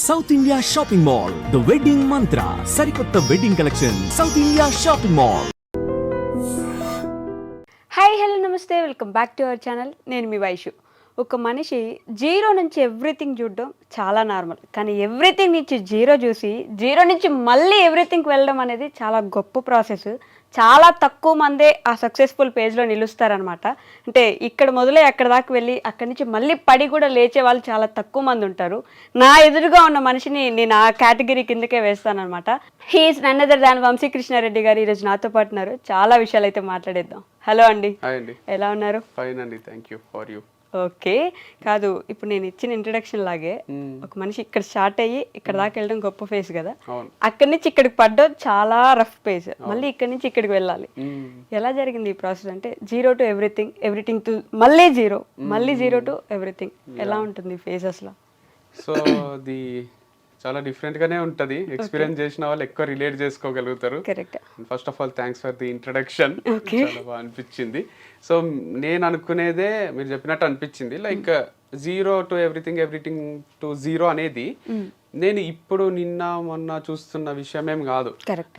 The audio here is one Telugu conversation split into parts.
South India shopping mall the wedding మంత్ర సరికొత్త wedding collection South India shopping mall. Hi hello నమస్తే, welcome back to our channel. నేను మీ వైషు. ఒక మనిషి జీరో నుంచి ఎవ్రీథింగ్ చూడడం చాలా నార్మల్, కానీ ఎవ్రీథింగ్ నుంచి జీరో చూసి జీరో నుంచి మళ్ళీ ఎవ్రీథింగ్కి వెళ్ళడం అనేది చాలా గొప్ప ప్రాసెస్. చాలా తక్కువ మందే ఆ సక్సెస్ఫుల్ పేజ్లో నిలుస్తారనమాట. అంటే ఇక్కడ మొదలై అక్కడ దాకా వెళ్ళి అక్కడి నుంచి మళ్ళీ పడి కూడా లేచే వాళ్ళు చాలా తక్కువ మంది ఉంటారు. నా ఎదురుగా ఉన్న మనిషిని నేను ఆ కేటగిరీ కిందకే వేస్తానమాట. He is none other than Vamsi Krishna Reddy గారు ఈరోజు నాతో పాటు ఉన్నారు. చాలా విషయాలు అయితే మాట్లాడేద్దాం. హలో అండి. ఎలా ఉన్నారు? ఫైన్ అండి, thank you for you. Okay, కాదు ఇప్పుడు నేను ఇచ్చిన ఇంట్రడక్షన్ లాగే ఒక మనిషి ఇక్కడ స్టార్ట్ అయ్యి ఇక్కడ దాకా వెళ్ళడం గొప్ప ఫేస్ కదా, అక్కడి నుంచి ఇక్కడికి పడ్డం చాలా రఫ్ ఫేస్, మళ్ళీ ఇక్కడి నుంచి ఇక్కడికి వెళ్ళాలి. ఎలా జరిగింది ఈ ప్రాసెస్? అంటే zero to everything, everything to మళ్ళీ జీరో, మళ్ళీ జీరో టు ఎవ్రీథింగ్, ఎలా ఉంటుంది ఫేస్ అసలు? సో అది చాలా డిఫరెంట్ గానే ఉంటది. ఎక్స్పీరియన్స్ చేసిన వాళ్ళు ఎక్కువ రిలేట్ చేసుకోగలుగుతారు. Correct. First of all thanks for the introduction. చాలా బాగా అనిపించింది. సో నేను అనుకునేదే మీరు చెప్పినట్టు అనిపించింది. Like zero to everything, everything to zero అనేది నేను ఇప్పుడు నిన్న మొన్న చూస్తున్న విషయం ఏం కాదు.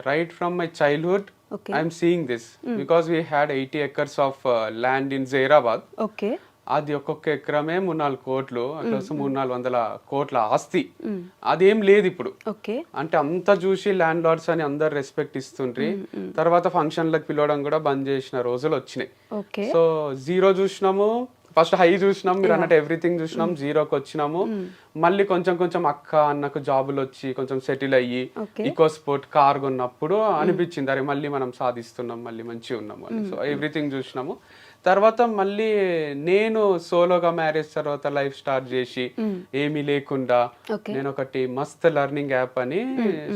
Right from my childhood I'm seeing this because we had 80 acres of land in Zaheerabad. Okay. అది ఒక్కొక్క ఎకరమే 3-4 కోట్లు, అట్లా 300-400 కోట్ల ఆస్తి. అదేం లేదు ఇప్పుడు. అంటే అంతా చూసి ల్యాండ్ లార్డ్స్ అని అందరు రెస్పెక్ట్ ఇస్తుండ్రి. తర్వాత ఫంక్షన్లకు పిలవడం కూడా బంద్ చేసిన రోజులు వచ్చినాయి. సో జీరో చూసినాము, ఫస్ట్ హై చూసినాం, మీరు అన్నట్టు ఎవ్రీథింగ్ చూసినాం, జీరోకి వచ్చినాము. మళ్ళీ కొంచెం కొంచెం అక్క అన్నకు జాబులు వచ్చి కొంచెం సెటిల్ అయ్యి ఈకో స్పోర్ట్ కార్ కొన్నప్పుడు అనిపించింది అరే మళ్ళీ మనం సాధిస్తున్నాం, మళ్ళీ మంచిగా ఉన్నాము అని. సో ఎవ్రీథింగ్ చూసినాము. తర్వాత మళ్ళీ నేను సోలోగా మ్యారేజ్ తర్వాత లైఫ్ స్టార్ట్ చేసి ఏమీ లేకుండా నేను ఒకటి మస్త్ లెర్నింగ్ యాప్ అని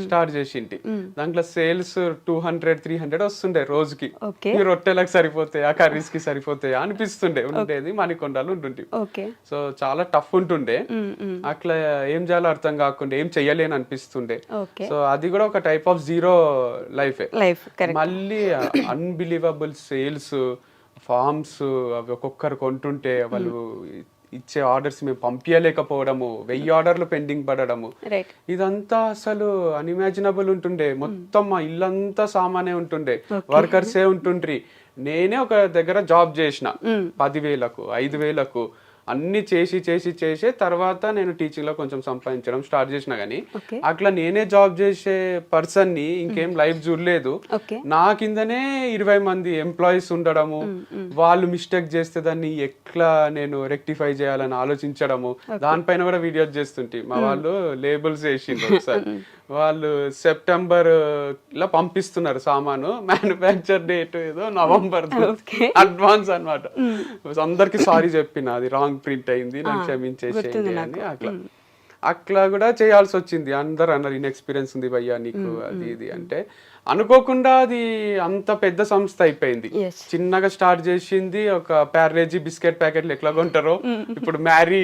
స్టార్ట్ చేసింటి. దాంట్లో సేల్స్ 200-300 వస్తుండే రోజుకి. ఈ రొట్టెలకు సరిపోతాయా, కర్రీస్ కి సరిపోతాయా అనిపిస్తుండే. ఉండేది మణికొండలు ఉంటుండే. సో చాలా టఫ్ ఉంటుండే. అట్లా ఏం చేయాలో అర్థం కాకుండా ఏం చెయ్యలేని అనిపిస్తుండే. సో అది కూడా ఒక టైప్ ఆఫ్ జీరో లైఫ్. మళ్ళీ అన్బిలీవబుల్ సేల్స్, ఫార్మ్స్ అవి ఒక్కొక్కరు కొంటుంటే వాళ్ళు ఇచ్చే ఆర్డర్స్ మేము పంపించలేకపోవడము, 1000 ఆర్డర్లు పెండింగ్ పడడము, ఇదంతా అసలు అన్ఇమాజినబుల్ ఉంటుండే. మొత్తం మా ఇల్లంతా సామానే ఉంటుండే, వర్కర్సే ఉంటుండ్రి. నేనే ఒక దగ్గర జాబ్ చేసిన 10,000కు 5,000కు అన్ని చేసి చేసి చేసే తర్వాత నేను టీచింగ్ లో కొంచెం సంపాదించడం స్టార్ట్ చేసిన. కానీ అట్లా నేనే జాబ్ చేసే పర్సన్ ని ఇంకేం లైఫ్ చూడలేదు. నా కిందనే 20 మంది ఎంప్లాయీస్ ఉండడము, వాళ్ళు మిస్టేక్ చేస్తే దాన్ని ఎట్లా నేను రెక్టిఫై చేయాలని ఆలోచించడము, దానిపైన కూడా వీడియోస్ చేస్తుంటే మా వాళ్ళు లేబుల్స్ వేసిండ్రు. ఒకసారి వాళ్ళు సెప్టెంబర్ లో పంపిస్తున్నారు సామాను, మ్యానుఫ్యాక్చర్ డేట్ ఏదో నవంబర్, అడ్వాన్స్ అన్నమాట. అందరికి సారీ చెప్పిన అది రాంగ్ ప్రింట్ అయింది, నాకు క్షమించేసేయండి అని. అట్లా కూడా చేయాల్సి వచ్చింది. అందరు అన్నారు ఇన్ఎక్స్పీరియన్స్ ఉంది భయ్యా నీకు అది ఇది అంటే. అనుకోకుండా అది అంత పెద్ద సంస్థ అయిపోయింది. చిన్నగా స్టార్ట్ చేసింది ఒక ప్యార్లేజీ బిస్కెట్ ప్యాకెట్లు ఎట్లా కొంటారో ఇప్పుడు మ్యారీ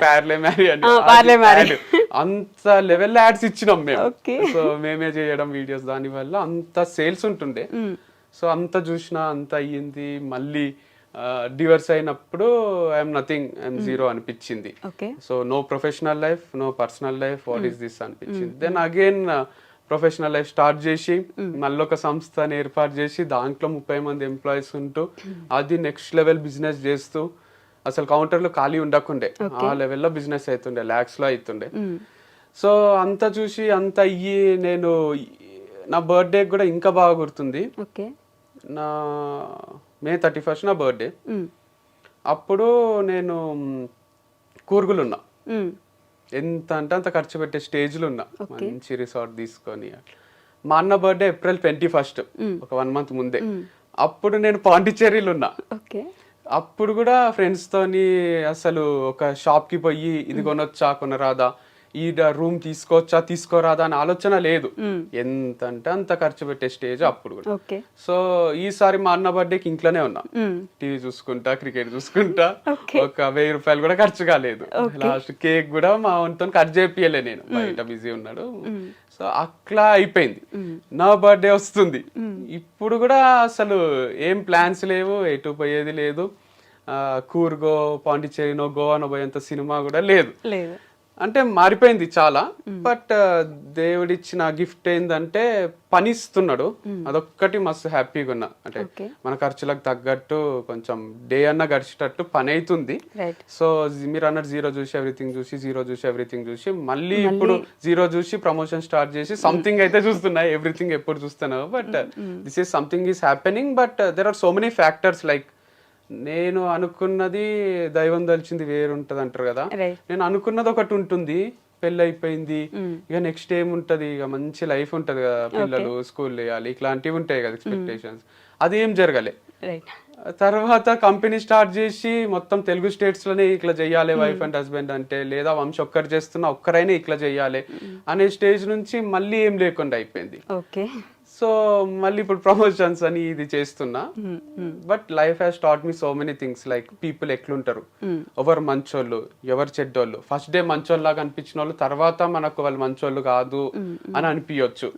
ప్యార్లే మ్యారీ అంటే అంత లెవెల్ యాడ్స్ ఇచ్చినాం మేము. సో మేమే చేయడం వీడియోస్, దాని వల్ల అంత సేల్స్ ఉంటుండే. సో అంత చూసినా అంత అయ్యింది. మళ్ళీ డివర్స్ అయినప్పుడు ఐఎమ్ నథింగ్, ఐఎమ్ జీరో అనిపించింది. So no professional life, no personal life, what is this అనిపించింది. Then again professional life start చేసి మళ్ళీ ఒక సంస్థని ఏర్పాటు చేసి దాంట్లో 30 మంది ఎంప్లాయీస్ ఉంటూ అది నెక్స్ట్ లెవెల్ బిజినెస్ చేస్తూ అసలు కౌంటర్లో ఖాళీ ఉండకుండే, ఆ లెవెల్లో బిజినెస్ అవుతుండే, lakhs లో అవుతుండే. సో అంతా చూసి అంత అయ్యి నేను నా బర్త్డే కూడా ఇంకా బాగా గుర్తుంది. నా May 31st నా బర్త్డే. అప్పుడు నేను కూర్గులు ఉన్నా, ఎంత అంటే అంత ఖర్చు పెట్టే స్టేజ్లో ఉన్నా, మంచి రిసార్ట్ తీసుకొని. మా అన్న బర్త్డే April 21st, ఒక 1 month ముందే. అప్పుడు నేను పాండిచ్చేరిలో ఉన్నా. అప్పుడు కూడా ఫ్రెండ్స్ తోని అసలు ఒక షాప్ కి పోయి ఇది కొనొచ్చా కొనరాదా, ఈ రూమ్ తీసుకోవచ్చా తీసుకోరాదా అని ఆలోచన లేదు. ఎంత అంటే అంత ఖర్చు పెట్టే స్టేజ్ అప్పుడు కూడా. సో ఈసారి మా అన్న బర్త్డేకి ఇంట్లోనే ఉన్నా, టీవీ చూసుకుంటా, క్రికెట్ చూసుకుంటా. ఒక 1000 రూపాయలు కూడా ఖర్చు కాలేదు. లాస్ట్ కేక్ కూడా మా వంతో కట్ చేపియలే, నేను బయట బిజీ ఉన్నాడు. సో అట్లా అయిపోయింది. నా బర్త్డే వస్తుంది, ఇప్పుడు కూడా అసలు ఏం ప్లాన్స్ లేవు, ఎటు పోయేది లేదు. కూర్గో, పాండిచ్చేరినో, గోవానో పోయేంత సినిమా కూడా లేదు. అంటే మారిపోయింది చాలా. బట్ దేవుడిచ్చిన గిఫ్ట్ ఏంటంటే పని ఇస్తున్నాడు, అదొక్కటి మస్తు హ్యాపీగా ఉన్నా. అంటే మన ఖర్చులకు తగ్గట్టు కొంచెం డే అన్న గడిచేటట్టు పని అవుతుంది. సో మీరు అన్నట్టు జీరో చూసి ఎవ్రీథింగ్ చూసి మళ్ళీ ఇప్పుడు జీరో చూసి ప్రమోషన్ స్టార్ట్ చేసి సంథింగ్ అయితే చూస్తున్నాయి. ఎవ్రీథింగ్ ఎప్పుడు చూస్తున్నావు, but this is something is happening. But there are so many factors. Like నేను అనుకున్నది దైవం దలిచింది వేరు ఉంటది అంటారు కదా, నేను అనుకున్నది ఒకటి ఉంటుంది, పెళ్ళి అయిపోయింది, ఇక నెక్స్ట్ ఏముంటది, ఇక మంచి లైఫ్ ఉంటది కదా, పిల్లలు స్కూల్ వేయాలి, ఇట్లాంటివి ఉంటాయి కదా ఎక్స్పెక్టేషన్స్. అదేం జరగలే. తర్వాత కంపెనీ స్టార్ట్ చేసి మొత్తం తెలుగు స్టేట్స్ లోనే ఇట్లా చెయ్యాలి వైఫ్ అండ్ హస్బెండ్ అంటే, లేదా వంశ ఒక్కరు చేస్తున్నా ఒక్కరైనా ఇట్లా చెయ్యాలి అనే స్టేజ్ నుంచి మళ్ళీ ఏం లేకుండా అయిపోయింది. సో మళ్ళీ ఇప్పుడు ప్రమోషన్స్ అని ఇది చేస్తున్నా. But life has taught me so many things. Like people ఎట్లుంటారు, ఎవరు మంచోళ్ళు ఎవరు చెడ్డోళ్ళు. ఫస్ట్ డే మంచోళ్ళు లాగా అనిపించిన వాళ్ళు తర్వాత మనకు వాళ్ళు మంచోళ్ళు కాదు అని అనిపించవచ్చు.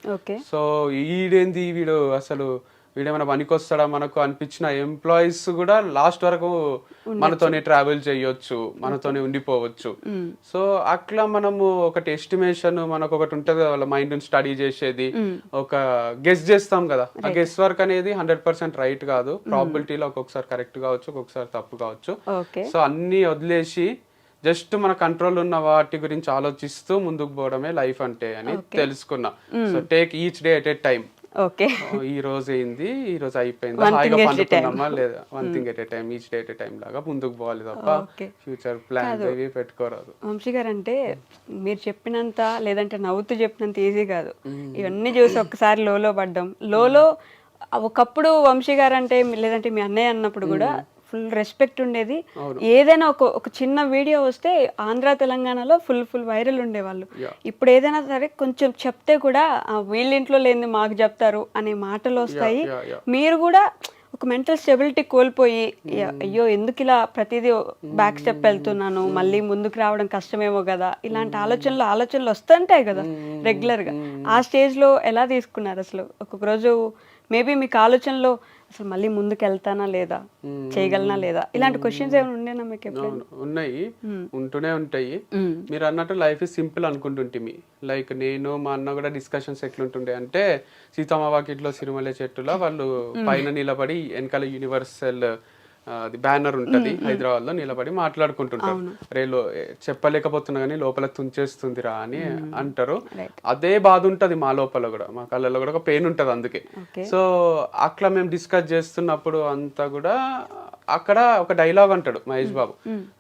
సో వీడేంది వీడు అసలు వీడేమైనా పనికొస్తాడా మనకు అనిపించిన ఎంప్లాయీస్ కూడా లాస్ట్ వరకు మనతోనే ట్రావెల్ చేయొచ్చు, మనతోనే ఉండిపోవచ్చు. సో అట్లా మనము ఒకటి ఎస్టిమేషన్ మనకు ఒకటి ఉంటది కదా, వాళ్ళ మైండ్ స్టడీ చేసేది, ఒక గెస్ చేస్తాం కదా. ఆ గెస్ వర్క్ అనేది 100% రైట్ కాదు. ప్రాబిలిటీలో ఒక్కొక్కసారి కరెక్ట్ కావచ్చు, ఒక్కొక్కసారి తప్పు కావచ్చు. సో అన్ని వదిలేసి జస్ట్ మన కంట్రోల్ ఉన్న వాటి గురించి ఆలోచిస్తూ ముందుకు పోవడమే లైఫ్ అంటే అని తెలుసుకున్నా. So take each day at a time. ఈ రోజు అయింది, ఈ రోజు అయిపోయింది, హాయిగా పండుకున్నామా లేదా, one thing at a time, each day at a time లాగా ముందుకు పోవాలి తప్ప ఫ్యూచర్ ప్లాన్ ఇవి పెట్టుకోరాదు. వంశీ గారు అంటే మీరు చెప్పినంత లేదంటే నవ్వుతూ చెప్పినంత ఈజీ కాదు. ఇవన్నీ చూసి ఒక్కసారి లోలో పడ్డం. లోలో ఒకప్పుడు వంశీ గారు అంటే లేదంటే మీ అన్నయ్య అన్నప్పుడు కూడా ఫుల్ రెస్పెక్ట్ ఉండేది. ఏదైనా ఒక చిన్న వీడియో వస్తే ఆంధ్ర తెలంగాణలో ఫుల్ వైరల్ ఉండేవాళ్ళు. ఇప్పుడు ఏదైనా సరే కొంచెం చెప్తే కూడా వీళ్ళ ఇంట్లో లేని మాకు చెప్తారు అనే మాటలు వస్తాయి. మీరు కూడా ఒక మెంటల్ స్టెబిలిటీ కోల్పోయి అయ్యో ఎందుకు ఇలా ప్రతిదీ బ్యాక్ స్టెప్ వెళ్తున్నాను, మళ్ళీ ముందుకు రావడం కష్టమేమో కదా, ఇలాంటి ఆలోచనలు వస్తుంటాయి కదా రెగ్యులర్గా. ఆ స్టేజ్లో ఎలా తీసుకున్నారు అసలు? ఒక్కొక్క రోజు మేబీ మీకు ఆలోచనలో అసలు మళ్ళీ ముందుకు వెళ్తానా లేదా, చేయగలనా లేదా, ఇలాంటి క్వశ్చన్స్ ఏమైనా ఉండేనా మీకు? ఉన్నాయి, ఉంటూనే ఉంటాయి. మీరు అన్నట్టు లైఫ్ ఇస్ సింపుల్ అనుకుంటుంటిమి. లైక్ నేను మా అన్న కూడా డిస్కషన్స్ ఎట్లుంటుండే అంటే, సీతమ్మ వాకిట్లో సిరిమల్లె చెట్టులో వాళ్ళు పైన నిలబడి వెనకాల యూనివర్సల్ బ్యానర్ ఉంటది హైదరాబాద్ లో, నిలబడి మాట్లాడుకుంటుంటారు. రేలో చెప్పలేకపోతున్నా కానీ లోపల తుంచేస్తుందిరా అని అంటారు. అదే బాధ ఉంటది మా లోపల కూడా, మా కళ్ళలో కూడా ఒక పెయిన్ ఉంటది. అందుకే సో అట్లా మేము డిస్కస్ చేస్తున్నప్పుడు అంతా కూడా అక్కడ ఒక డైలాగ్ అంటాడు మహేష్ బాబు,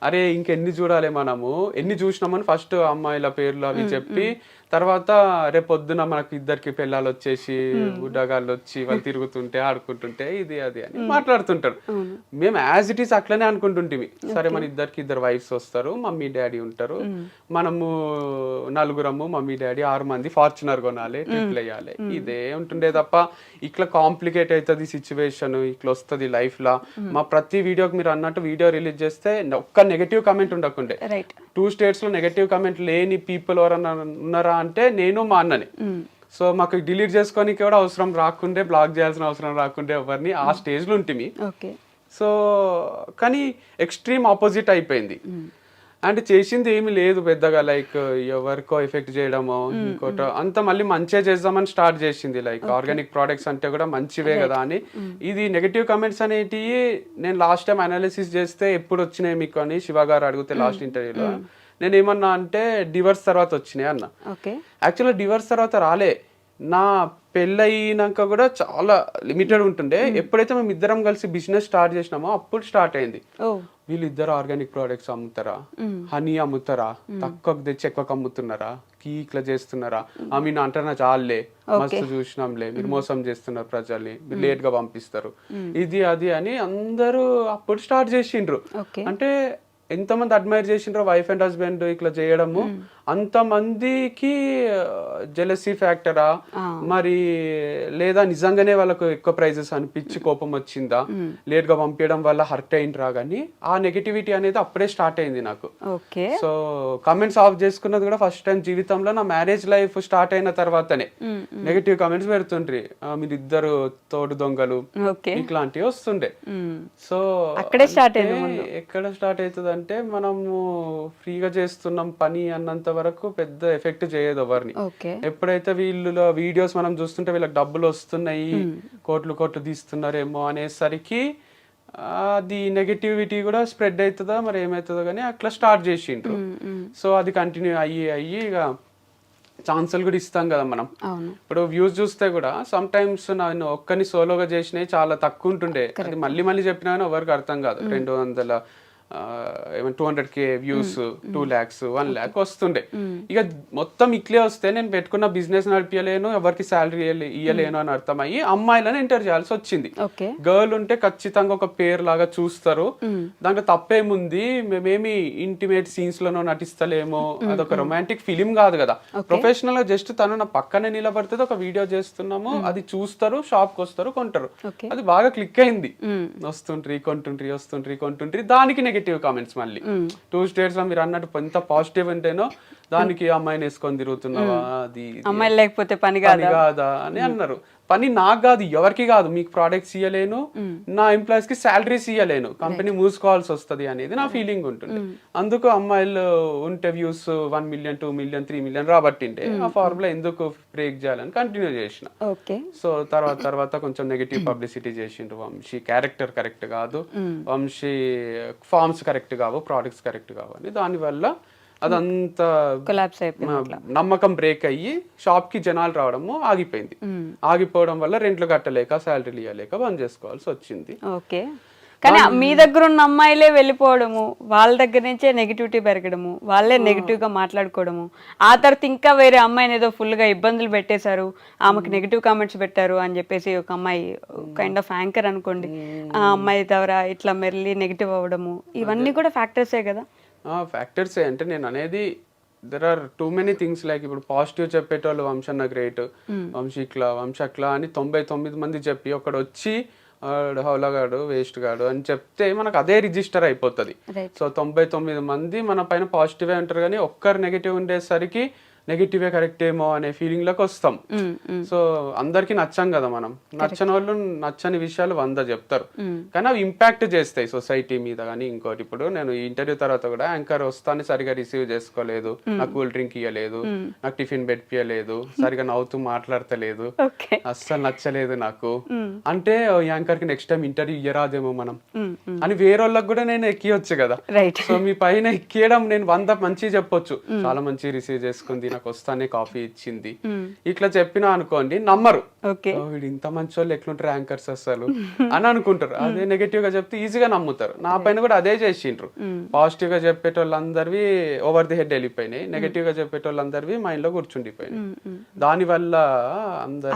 అరే ఇంకెన్ని చూడాలి మనము, ఎన్ని చూసినామని ఫస్ట్ అమ్మాయిల పేర్లు అవి చెప్పి, తర్వాత రేపు పొద్దున మనకు ఇద్దరికి పిల్లలు వచ్చేసి ఉడ్డగాళ్ళు వచ్చి వాళ్ళు తిరుగుతుంటే ఆడుకుంటుంటే ఇది అది అని మాట్లాడుతుంటారు. మేము యాజ్ ఇట్ ఈస్ అట్లనే అనుకుంటుంటిమి. సరే మన ఇద్దరికి 2 వైఫ్స్ వస్తారు, మమ్మీ డాడీ ఉంటారు, మనము 4 మమ్మీ డాడీ 6 మంది ఫార్చునర్ కొనాలి, ట్రిప్లు వేయాలి, ఇదే ఉంటుండే తప్ప ఇట్లా కాంప్లికేట్ అవుతుంది సిచ్యువేషన్, ఇట్లా వస్తుంది లైఫ్ లా. మా ప్రతి వీడియోకి మీరు అన్నట్టు వీడియో రిలీజ్ చేస్తే ఒక్క నెగటివ్ కమెంట్ ఉండకుండే. 2 స్టేట్స్ లో నెగటివ్ కమెంట్ లేని పీపుల్ ఎవరన్నా ఉన్నారా అంటే నేను మా అన్నని. సో మాకు డిలీట్ చేసుకోనికి కూడా అవసరం రాకుండే, బ్లాక్ చేయాల్సిన అవసరం రాకుండే ఎవరిని, ఆ స్టేజ్ లో ఉంటుంది. సో కానీ ఎక్స్ట్రీమ్ ఆపోజిట్ అయిపోయింది. అంటే చేసింది ఏమి లేదు పెద్దగా, లైక్ ఎవరికో ఎఫెక్ట్ చేయడమో ఇంకోటో అంత, మళ్ళీ మంచిగా చేద్దామని స్టార్ట్ చేసింది. లైక్ ఆర్గానిక్ ప్రోడక్ట్స్ అంటే కూడా మంచివే కదా అని. ఇది నెగటివ్ కమెంట్స్ అనేటివి నేను లాస్ట్ టైం అనాలిసిస్ చేస్తే ఎప్పుడు వచ్చినాయి మీకు అని శివ గారు అడిగితే లాస్ట్ ఇంటర్వ్యూలో నేను ఏమన్నా అంటే డివర్స్ తర్వాత వచ్చినాయి అన్న. యాక్చువల్గా డివర్స్ తర్వాత రాలే, నా పెళ్ళయినాక కూడా చాలా లిమిటెడ్ ఉంటుండే. ఎప్పుడైతే మేము ఇద్దరం కలిసి బిజినెస్ స్టార్ట్ చేసినామో అప్పుడు స్టార్ట్ అయింది. వీళ్ళిద్దరు ఆర్గానిక్ ప్రోడక్ట్స్ అమ్ముతారా, హనీ అమ్ముతారా, తక్కువకు తెచ్చి ఎక్కువకు అమ్ముతున్నారా, ఇట్లా చేస్తున్నారా, మీన్ అంటారా చాలే మస్తు చూసినాంలే, మీరు మోసం చేస్తున్నారు ప్రజల్ని, మీరు లేట్ గా పంపిస్తారు, ఇది అది అని అందరూ అప్పుడు స్టార్ట్ చేసిండ్రు. అంటే ఎంతమంది అడ్మైర్ చేసిండ్రో వైఫ్ అండ్ హస్బెండ్ ఇట్లా చేయడము, అంతమందికి జెలసీ ఫ్యాక్టరా మరి లేదా నిజంగానే వాళ్ళకు ఎక్కువ ప్రైజెస్ అనిపించి కోపం వచ్చిందా, లేట్ గా పంపించడం వల్ల హర్ట్ అయిందిరా, కానీ ఆ నెగటివిటీ అనేది అప్పుడే స్టార్ట్ అయింది నాకు. సో కమెంట్స్ ఆఫ్ చేసుకున్నది కూడా ఫస్ట్ టైం జీవితంలో నా మ్యారేజ్ లైఫ్ స్టార్ట్ అయిన తర్వాతనే. నెగటివ్ కమెంట్స్ పెడుతుండ్రి, మీరిద్దరు తోడు దొంగలు ఇట్లాంటివి వస్తుండే. సో ఎక్కడ స్టార్ట్ అవుతుంది అంటే మనము ఫ్రీగా చేస్తున్నాం పని అన్నంత వరకు పెద్ద ఎఫెక్ట్ చేయదు ఎవరిని. ఎప్పుడైతే వీళ్ళు వీడియోస్ మనం చూస్తుంటే వీళ్ళకి డబ్బులు వస్తున్నాయి, కోట్లు కోట్లు తీస్తున్నారేమో అనేసరికి అది నెగటివిటీ కూడా స్ప్రెడ్ అవుతుందా మరి ఏమవుతుందో కానీ అట్లా స్టార్ట్ చేసిండ్రు. సో అది కంటిన్యూ అయ్యి ఇక ఛాన్సులు కూడా ఇస్తాం కదా మనం. ఇప్పుడు వ్యూస్ చూస్తే కూడా సమ్ టైమ్స్ నేను ఒక్కని సోలోగా చేసినవి చాలా తక్కువ ఉంటుండే, అది మళ్ళీ మళ్ళీ చెప్పినా కానీ ఎవరికి అర్థం కాదు. 200K వ్యూస్, 2 lakhs, 1 lakh వస్తుండే. ఇక మొత్తం ఇట్లే వస్తే నేను పెట్టుకున్న బిజినెస్ నడిపించలేను, ఎవరికి శాలరీ ఇయ్యలేను అని అర్థమయ్యి అమ్మాయిలను ఎంటర్ చేయాల్సి వచ్చింది. గర్ల్ ఉంటే ఖచ్చితంగా ఒక పేరు లాగా చూస్తారు, దాంట్లో తప్పేముంది, మేమేమి ఇంటిమేట్ సీన్స్ లోనో నటిస్తలేమో, అదొక రొమాంటిక్ ఫిలిం కాదు కదా. ప్రొఫెషనల్ గా జస్ట్ తను నా పక్కనే నిలబడితే ఒక వీడియో చేస్తున్నాము, అది చూస్తారు, షాప్ కి వస్తారు, కొంటారు. అది బాగా క్లిక్ అయింది, కొంటుండ్రి. దానికి నెగటివ్ కామెంట్స్ మళ్ళీ 2 states లో మీరు అన్నట్టు ఎంత పాజిటివ్ ఉంటేనో దానికి అమ్మాయిని వేసుకొని తిరుగుతున్నావా, అది అమ్మాయి లేకపోతే పని కాదా అని అన్నారు. పని నాకు కాదు, ఎవరికి కాదు, మీకు ప్రోడక్ట్స్ ఇయ్యలేను, నా ఎంప్లాయీస్ కి శాలరీస్ ఇయ్యలేను, కంపెనీ మూసుకోవాల్సి వస్తుంది అనేది నా ఫీలింగ్ ఉంటుంది. అందుకు అమ్మాయిలు ఉంటే వ్యూస్ 1 million, 2 million, 3 million రాబట్టింటే ఆ ఫార్ములా ఎందుకు బ్రేక్ చేయాలని కంటిన్యూ చేసిన. సో తర్వాత కొంచెం నెగటివ్ పబ్లిసిటీ చేసిండ్రు, వంశీ క్యారెక్టర్ కరెక్ట్ కాదు, వంశీ ఫార్మ్స్ కరెక్ట్ కావు, ప్రోడక్ట్స్ కరెక్ట్ కావు అని. దానివల్ల అదంతా నమ్మకం బ్రేక్ అయ్యి షాప్ కి జనాలు రావడము ఆగిపోయింది. ఆగిపోవడం వల్ల రెంట్లు కట్టలేక, శాలరీలు ఇవ్వలేక బంద్ చేసుకోవాల్సి వచ్చింది. కానీ మీ దగ్గర ఉన్న అమ్మాయిలే వెళ్ళిపోవడము, వాళ్ళ దగ్గర నుంచే నెగిటివిటీ పెరగడము, వాళ్ళే నెగిటివ్ గా మాట్లాడుకోవడము, ఆ తర్వాత ఇంకా వేరే అమ్మాయిని ఏదో ఫుల్ గా ఇబ్బందులు పెట్టేశారు, ఆమెకు నెగిటివ్ కామెంట్స్ పెట్టారు అని చెప్పేసి ఒక అమ్మాయి కైండ్ ఆఫ్ యాంకర్ అనుకోండి, ఆ అమ్మాయి ద్వారా ఇట్లా మెల్లి నెగిటివ్ అవ్వడము, ఇవన్నీ కూడా ఫ్యాక్టర్సే కదా. ఫ్యాక్టర్సే అంటే నేను అనేది there are too many things. Like ఇప్పుడు పాజిటివ్ చెప్పేటోళ్ళు వంశన్న గ్రేట్, వంశక్లా అని 99 మంది చెప్పి ఒకడు వచ్చి హౌలగాడు, వేస్ట్ గాడు అని చెప్తే మనకు అదే రిజిస్టర్ అయిపోతుంది. సో 99 మంది మన పైన పాజిటివే ఉంటారు, కానీ ఒక్కరు నెగిటివ్ ఉండేసరికి నెగిటివే కరెక్ట్ ఏమో అనే ఫీలింగ్ లోకి వస్తాం. సో అందరికి నచ్చం కదా మనం, నచ్చని వాళ్ళు నచ్చని విషయాలు 100 చెప్తారు, కానీ అవి ఇంపాక్ట్ చేస్తాయి సొసైటీ మీద. కానీ ఇంకోటి, ఇప్పుడు నేను ఈ ఇంటర్వ్యూ తర్వాత కూడా యాంకర్ వస్తాను సరిగా రిసీవ్ చేసుకోలేదు, నాకు కూల్ డ్రింక్ ఇవ్వలేదు, నాకు టిఫిన్ పెట్టియలేదు, సరిగా నవ్వుతూ మాట్లాడతలేదు, అస్సలు నచ్చలేదు నాకు అంటే యాంకర్ కి నెక్స్ట్ టైం ఇంటర్వ్యూ ఇయ్యరాదేమో మనం అని వేరే వాళ్ళకి కూడా నేను ఎక్కియొచ్చు కదా. సో మీ పైన ఎక్కియడం నేను 100 మంచి చెప్పొచ్చు, చాలా మంచి రిసీవ్ చేసుకుంది, నాకు వస్తానే కాఫీ ఇచ్చింది, ఇట్లా చెప్పినా అనుకోండి నమ్మరు, వీడు ఇంత మంచి వాళ్ళు ఎట్లుంటారు యాంకర్స్ అసలు అని అనుకుంటారు. అదే నెగటివ్ గా చెప్తే ఈజీగా నమ్ముతారు. నా పైన కూడా అదే చేసిండ్రు. పాజిటివ్ గా చెప్పేటోళ్ళందరివి ఓవర్ ది హెడ్ వెళ్ళిపోయినాయి, నెగటివ్ గా చెప్పేటోళ్ళందరివి మైండ్ లో కూర్చుండిపోయినాయి. దాని వల్ల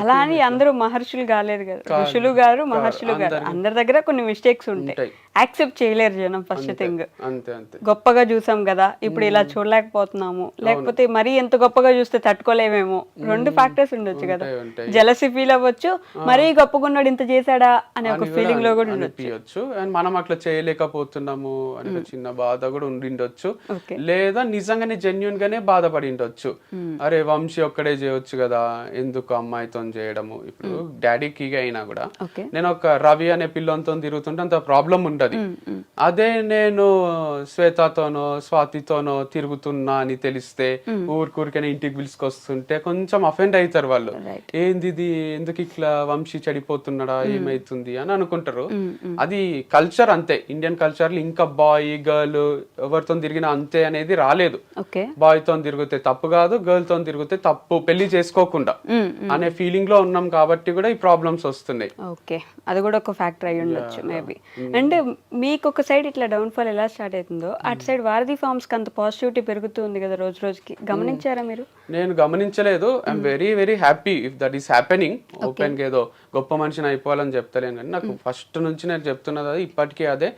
అలా అని అందరూ మహర్షులు కాలేదు కదా, ఋషులు గారు మహర్షులు గారు, అందరి దగ్గర కొన్ని మిస్టేక్స్ ఉంటాయి, యాక్సెప్ట్ చేయలేరు జనం. ఫస్ట్ థింగ్ గొప్పగా చూసాం కదా, ఇప్పుడు ఇలా చూడలేకపోతున్నాము, లేకపోతే మరీ ఎంత గొప్పగా చూస్తే తట్టుకోలేమేమో, 2 ఫ్యాక్టర్స్ ఉండొచ్చు కదా. జెలసీ ఫీల్ అవ్వచ్చు, మరీ గొప్పగా ఉన్నాడు ఇంత చేశాడా అనే ఒక ఫీలింగ్ లో కూడా ఉండొచ్చు. అండ్ మనం అట్లా చేయలేకపోతున్నాము అనే చిన్న బాధ కూడా ఉండిండొచ్చు, లేదా నిజంగానే జెన్యున్ గానే బాధపడి ఉండొచ్చు. అరే వంశీ ఒక్కడే చేయొచ్చు కదా, ఎందుకు అమ్మాయితో చేయడము. ఇప్పుడు డాడీకి అయినా కూడా నేను ఒక రవి అనే పిల్లలతో తిరుగుతుంటే అంత ప్రాబ్లం ఉంటది. అదే నేను శ్వేతతోనో స్వాతితోనో తిరుగుతున్నా అని తెలిస్తే ఊరికైనా ఇంటికి పిలుచుకొస్తుంటే కొంచెం అఫెండ్ అవుతారు వాళ్ళు. ఏంది ఇది, ఎందుకు ఇట్లా వంశీ చెడిపోతున్నాడా, ఏమైతుంది అని అనుకుంటారు. అది కల్చర్ అంతే, ఇండియన్ కల్చర్ లో ఇంకా బాయ్ గర్ల్ ఎవరితో తిరిగినా అంతే అనేది రాలేదు. బాయ్ తో తిరిగితే తప్పు కాదు, గర్ల్ తో తిరిగితే తప్పు, పెళ్లి చేసుకోకుండా అనే ఫీలింగ్ లో ఉన్నాం కాబట్టి కూడా ఈ ప్రాబ్లమ్స్ వస్తున్నాయి. ఓకే, అది కూడా ఒక ఫ్యాక్టర్ అయి ఉండొచ్చు మేబీ. అంటే మీకు ఒక సైడ్ ఇట్లా డౌన్ ఫాల్ ఎలా స్టార్ట్ అవుతుందో అటు సైడ్ వారధి ఫార్మ్స్ కి అంత పాజిటివిటీ పెరుగుతుంది కదా రోజు రోజుకి, గమనించారా మీరు? నేను గమనించలేదు. I'm very very happy if that is happening. Open గా ఏదో గొప్ప మనిషిని అయిపోవాలని చెప్తలేను, కానీ నాకు ఫస్ట్ నుంచి నేను చెప్తున్నది అది, ఇప్పటికీ అదే.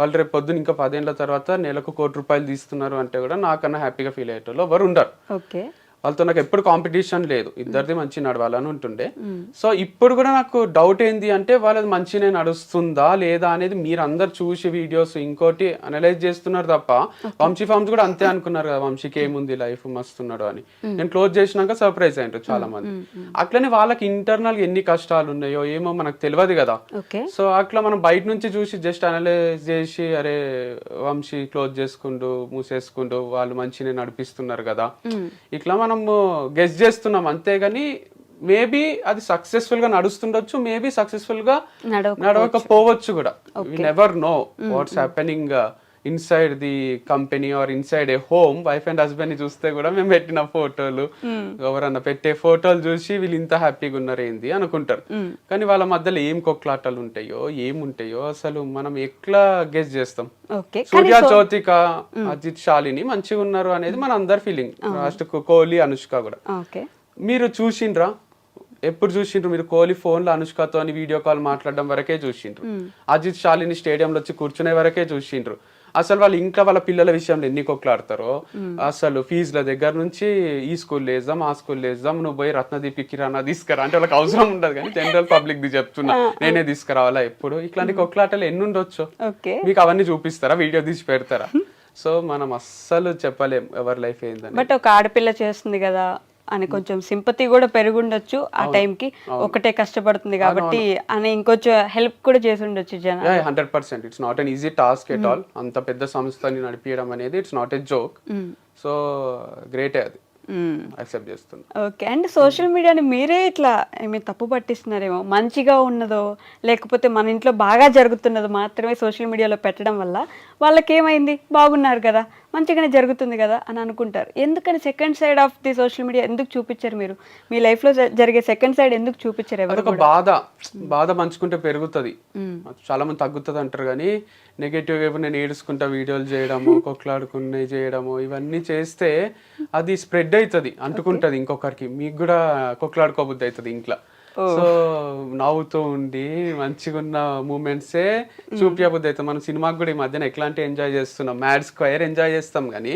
వాళ్ళు రేపు పొద్దున ఇంకా 10 ఏళ్ల తర్వాత నెలకు ₹1,00,00,000 తీస్తున్నారు అంటే కూడా నాకన్నా హ్యాపీగా ఫీల్ అయ్యేటోళ్ళు ఎవరు ఉండరు. ఓకే. వాళ్ళతో నాకు ఎప్పుడు కాంపిటీషన్ లేదు, ఇద్దరిది మంచి నడవాలని ఉంటుండే. సో ఇప్పుడు కూడా నాకు డౌట్ ఏంది అంటే వాళ్ళది మంచినే నడుస్తుందా లేదా అనేది మీరు అందరు చూసి వీడియోస్ ఇంకోటి అనలైజ్ చేస్తున్నారు తప్ప వంశీ ఫార్మ్స్ కూడా అంతే అనుకున్నారు కదా, వంశీకి ఏముంది లైఫ్ మస్తున్నాడు అని. నేను క్లోజ్ చేసినాక సర్ప్రైజ్ అయ్యారు చాలా మంది. అట్లనే వాళ్ళకి ఇంటర్నల్ ఎన్ని కష్టాలు ఉన్నాయో ఏమో మనకు తెలియదు కదా. సో అట్లా మనం బయట నుంచి చూసి జస్ట్ అనలైజ్ చేసి అరే వంశీ క్లోజ్ చేసుకుంటూ మూసేసుకుంటూ వాళ్ళు మంచినే నడిపిస్తున్నారు కదా ఇట్లా మనం గెస్ చేస్తున్నాం అంతేగాని మేబీ అది సక్సెస్ఫుల్ గా నడుస్తుండొచ్చు, మేబీ సక్సెస్ఫుల్ గా నడవకపోవచ్చు కూడా. We never know what's happening inside the company or inside a home. Wife and husband ని చూస్తే కూడా మేము పెట్టిన ఫోటోలు ఎవరన్నా పెట్టే ఫోటోలు చూసి వీళ్ళు ఇంత హ్యాపీగా ఉన్నారు ఏంది అనుకుంటారు. కానీ వాళ్ళ మధ్యలో ఏం కొట్లాటలు ఉంటాయో ఏముంటాయో అసలు మనం ఎట్లా గెస్ చేస్తాం. సూర్య జ్యోతిక అజిత్ శాలిని మంచిగా ఉన్నారు అనేది మన అందరి ఫీలింగ్. లాస్ట్ కోహ్లీ అనుష్క కూడా. మీరు చూసిండ్రా? ఎప్పుడు చూసిండ్రు మీరు కోహ్లీ ఫోన్ లో అనుష్కతో వీడియో కాల్ మాట్లాడడం వరకే చూసిండ్రు. అజిత్ శాలిని స్టేడియంలో వచ్చి కూర్చునే వరకే చూసిండ్రు. అసలు వాళ్ళు ఇంకా వాళ్ళ పిల్లల విషయంలో ఎన్ని కొట్లాడతారో అసలు ఫీజుల దగ్గర నుంచి ఈ స్కూల్ వేద్దాం ఆ స్కూల్ వేద్దాం నువ్వు పోయి రత్నదీప్ కిరాణా తీసుకురా అంటే వాళ్ళకి అవసరం ఉండదు. కానీ జనరల్ పబ్లిక్ ది చెప్తున్నా నేనే తీసుకురావాలా ఎప్పుడు ఇట్లాంటి కొట్లాటలు ఎన్ని ఉండొచ్చు మీకు అవన్నీ చూపిస్తారా, వీడియో తీసి పెడతారా? సో మనం అస్సలు చెప్పలేం ఎవరి లైఫ్ ఏందని. బట్ ఒక ఆడపిల్ల చేస్తుంది కదా అని కొంచెం సింపతి కూడా పెరుగుండొచ్చు ఆ టైంకి. ఒకటే కష్టపడుతుంది కాబట్టి అని ఇంకొంచెం హెల్ప్ కూడా చేసి ఉండొచ్చు జనాలు. 100%. It's not an easy task at all. అంత పెద్ద సంస్థని నడిపించడం అనేది it's not a joke. So గ్రేటే అది యాక్సెప్ట్ చేస్తుంది. ఓకే. అండ్ సోషల్ మీడియాని మీరే ఇట్లా తప్పు పట్టిస్తున్నారేమో, మంచిగా ఉన్నదో లేకపోతే మన ఇంట్లో బాగా జరుగుతున్నదో మాత్రమే సోషల్ మీడియాలో పెట్టడం వల్ల వాళ్ళకి ఏమైంది, బాగున్నారు కదా మంచిగానే జరుగుతుంది కదా అని అనుకుంటారు. ఎందుకని second side of the social media ఎందుకు చూపించారు మీరు? మీ లైఫ్ లో జరిగే సెకండ్ సైడ్ ఎందుకు చూపించారు? ఎవరు బాధ పంచుకుంటే పెరుగుతుంది, చాలా మంది తగ్గుతుంది అంటారు. కానీ నెగటివ్ గా నేను ఏడుచుకుంటా వీడియోలు చేయడము, కొట్లాడుకునే చేయడము ఇవన్నీ చేస్తే అది స్ప్రెడ్ అవుతుంది, అంటుకుంటది ఇంకొకరికి. మీకు కూడా కొట్లాడుకోబుద్ది అవుతుంది ఇంట్లో. సో నవ్వుతూ ఉండి మంచిగా ఉన్న మూమెంట్సే చూపించబుద్ది అవుతుంది. మనం సినిమాకి కూడా ఈ మధ్యన ఎట్లాంటి ఎంజాయ్ చేస్తున్నాం, మ్యాడ్ స్క్వేర్ ఎంజాయ్ చేస్తాం కానీ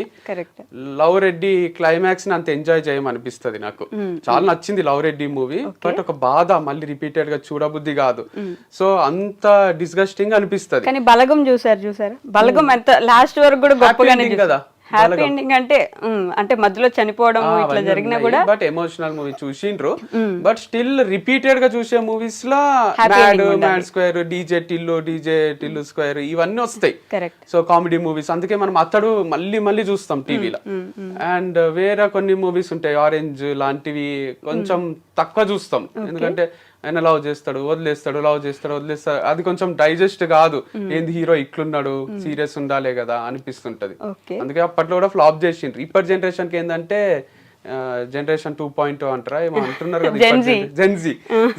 లవ్ రెడ్డి క్లైమాక్స్ ని అంత ఎంజాయ్ చేయమనిపిస్తుంది నాకు. చాలా నచ్చింది లవ్ రెడ్డి మూవీ, బట్ ఒక బాధ మళ్ళీ రిపీటెడ్ గా చూడబుద్ధి కాదు. సో అంత డిస్గస్టింగ్ అనిపిస్తుంది. కానీ బలగం చూసారు బలగం ఎంత లాస్ట్ వరకు కూడా గొప్పగానే కదా. హ్యాపీ ఎండింగ్ అంటే మధ్యలో చనిపోవడం ఇట్లా జరిగినా కూడా బట్ ఎమోషనల్ మూవీ చూసిండ్రు. బట్ స్టిల్ రిపీటెడ్ గా చూసే మూవీస్ లో mad square, DJ Tillu square ఇవన్నీ వస్తాయి. సో కామెడీ మూవీస్, అందుకే మనం అతడు మళ్ళీ చూస్తాం టీవీలో. అండ్ వేరే కొన్ని మూవీస్ ఉంటాయి ఆరెంజ్ లాంటివి కొంచెం తక్కువ చూస్తాం, ఎందుకంటే ఆయన లవ్ చేస్తాడు వదిలేస్తాడు అది కొంచెం డైజెస్ట్ కాదు. ఏంది హీరో ఇట్లున్నాడు, సీరియస్ ఉండాలే కదా అనిపిస్తుంటది. అందుకే అప్పట్లో కూడా ఫ్లాప్ చేసిండ్రు. ఇప్పటి జనరేషన్ కి ఏంటంటే జనరేషన్ 2.0 అంటారా ఏమో అంటున్నారు కదా,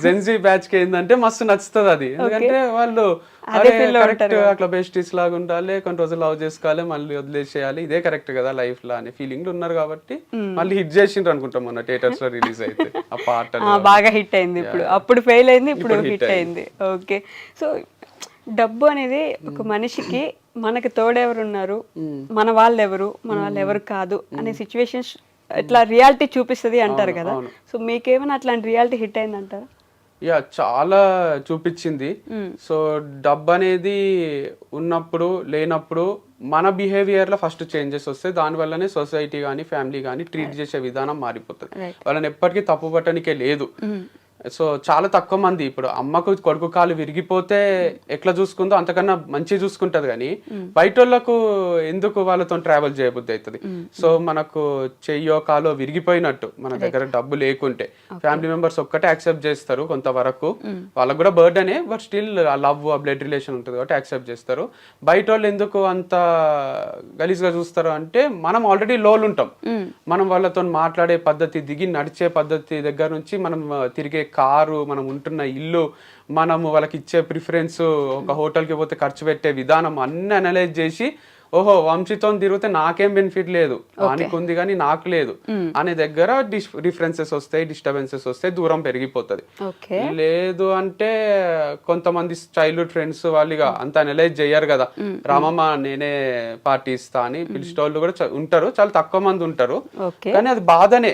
జెన్జీ బ్యాచ్ కి ఏంటంటే మస్తు నచ్చుతుంది అది. ఎందుకంటే వాళ్ళు కరెక్ట్ అట్లా బెస్టీస్ లాగా ఉండాలి, కొన్ని రోజులు లవ్ చేసుకోవాలి మళ్ళీ వదిలేసేయాలి, ఇదే కరెక్ట్ కదా లైఫ్ లో అనే ఫీలింగ్ ఉన్నారు కాబట్టి మళ్ళీ హిట్ చేసిండ్రు అనుకుంటాం. మొన్న థియేటర్స్ లో రిలీజ్ అయితే ఆ పాట బాగా హిట్ అయింది. ఇప్పుడు అప్పుడు ఫెయిల్ అయింది, ఇప్పుడు హిట్ అయింది. ఓకే. సో డబ్బు అనేది ఒక మనిషికి మనకి తోడెవరు ఉన్నారు, మన వాళ్ళు ఎవరు కాదు అనే సిచ్యువేషన్స్ ఇట్లా రియాలిటీ చూపిస్తుంది అంటారు కదా. సో మీకేమైనా అట్లాంటి రియాలిటీ హిట్ అయింది అంటారా? చాలా చూపించింది. సో డబ్బు అనేది ఉన్నప్పుడు లేనప్పుడు మన బిహేవియర్ లో ఫస్ట్ చేంజెస్ వస్తాయి. దాని వల్లనే సొసైటీ కానీ ఫ్యామిలీ కానీ ట్రీట్ చేసే విధానం మారిపోతుంది. వాళ్ళని ఎప్పటికీ తప్పు పట్టడానికే లేదు. సో చాలా తక్కువ మంది ఇప్పుడు అమ్మకు కొడుకు కాలు విరిగిపోతే ఎట్లా చూసుకుందో అంతకన్నా మంచి చూసుకుంటది, కానీ బయట వాళ్ళకు ఎందుకు వాళ్ళతో ట్రావెల్ చేయబుద్ధి అవుతుంది. సో మనకు చెయ్యో కాలో విరిగిపోయినట్టు మన దగ్గర డబ్బు లేకుంటే ఫ్యామిలీ మెంబర్స్ ఒక్కటే యాక్సెప్ట్ చేస్తారు కొంతవరకు, వాళ్ళకు కూడా బర్డనే, బట్ స్టిల్ ఆ లవ్ ఆ బ్లడ్ రిలేషన్ ఉంటుంది కాబట్టి యాక్సెప్ట్ చేస్తారు. బయట వాళ్ళు ఎందుకు అంత గలీజ్ గా చూస్తారు అంటే మనం ఆల్రెడీ లోలు ఉంటాం. మనం వాళ్ళతో మాట్లాడే పద్ధతి, దిగి నడిచే పద్ధతి దగ్గర నుంచి మనం తిరిగే కారు, మనం ఉంటున్న ఇల్లు, మనము వాళ్ళకి ఇచ్చే ప్రిఫరెన్స్, ఒక హోటల్కి పోతే ఖర్చు పెట్టే విధానం అన్ని అనలైజ్ చేసి ఓహో వంశీతో తిరిగితే నాకేం బెనిఫిట్ లేదు, వానికి ఉంది కానీ నాకు లేదు అనే దగ్గర డిఫరెన్సెస్ వస్తాయి, డిస్టర్బెన్సెస్ వస్తాయి, దూరం పెరిగిపోతుంది. లేదు అంటే కొంతమంది చైల్డ్హుడ్ ఫ్రెండ్స్ వాళ్ళు ఇక అంత అనలైజ్ చెయ్యరు కదా, రామమ్మ నేనే పార్టీ ఇస్తా అని పిలిచేటోళ్ళు కూడా ఉంటారు, చాలా తక్కువ మంది ఉంటారు. కానీ అది బాధనే,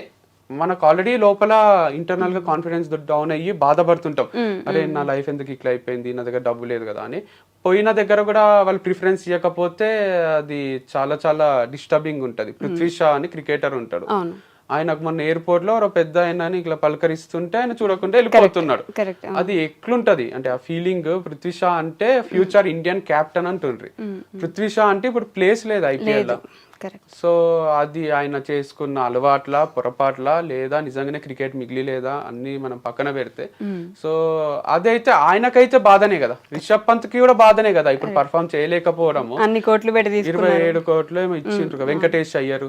మనకు ఆల్రెడీ లోపల ఇంటర్నల్ గా కాన్ఫిడెన్స్ డౌన్ అయ్యి బాధపడుతుంటాం, అరే నా లైఫ్ ఎందుకు ఇట్లా అయిపోయింది, నా దగ్గర డబ్బు లేదు కదా అని. పోయిన దగ్గర కూడా వాళ్ళు ప్రిఫరెన్స్ ఇవ్వకపోతే అది చాలా చాలా డిస్టర్బింగ్ ఉంటది. పృథ్వీ షా అని క్రికెటర్ ఉంటాడు, ఆయనకు మొన్న ఎయిర్పోర్ట్ లో ఒక పెద్ద ఆయన ఇట్లా పలకరిస్తుంటే ఆయన చూడకుండా వెళ్ళిపోతున్నాడు. అది ఎట్లుంటది అంటే ఆ ఫీలింగ్. పృథ్వీ షా అంటే ఫ్యూచర్ ఇండియన్ కెప్టెన్ అంటుండ్రి, పృథ్వీ షా అంటే ఇప్పుడు ప్లేస్ లేదు ఐపీఎల్ లో. సో అది ఆయన చేసుకున్న అలవాట్ల పొరపాట్ల లేదా నిజంగానే క్రికెట్ మిగిలి లేదా అన్ని మనం పక్కన పెడితే, సో అదైతే ఆయనకైతే బాధనే కదా, రిషబ్ పంత్ కి కూడా బాధనే కదా ఇప్పుడు పర్ఫామ్ చేయలేకపోవడము. అన్ని కోట్లు పెట్టి 27 కోట్లు ఏమో ఇచ్చిండ్రు, వెంకటేష్ అయ్యారు.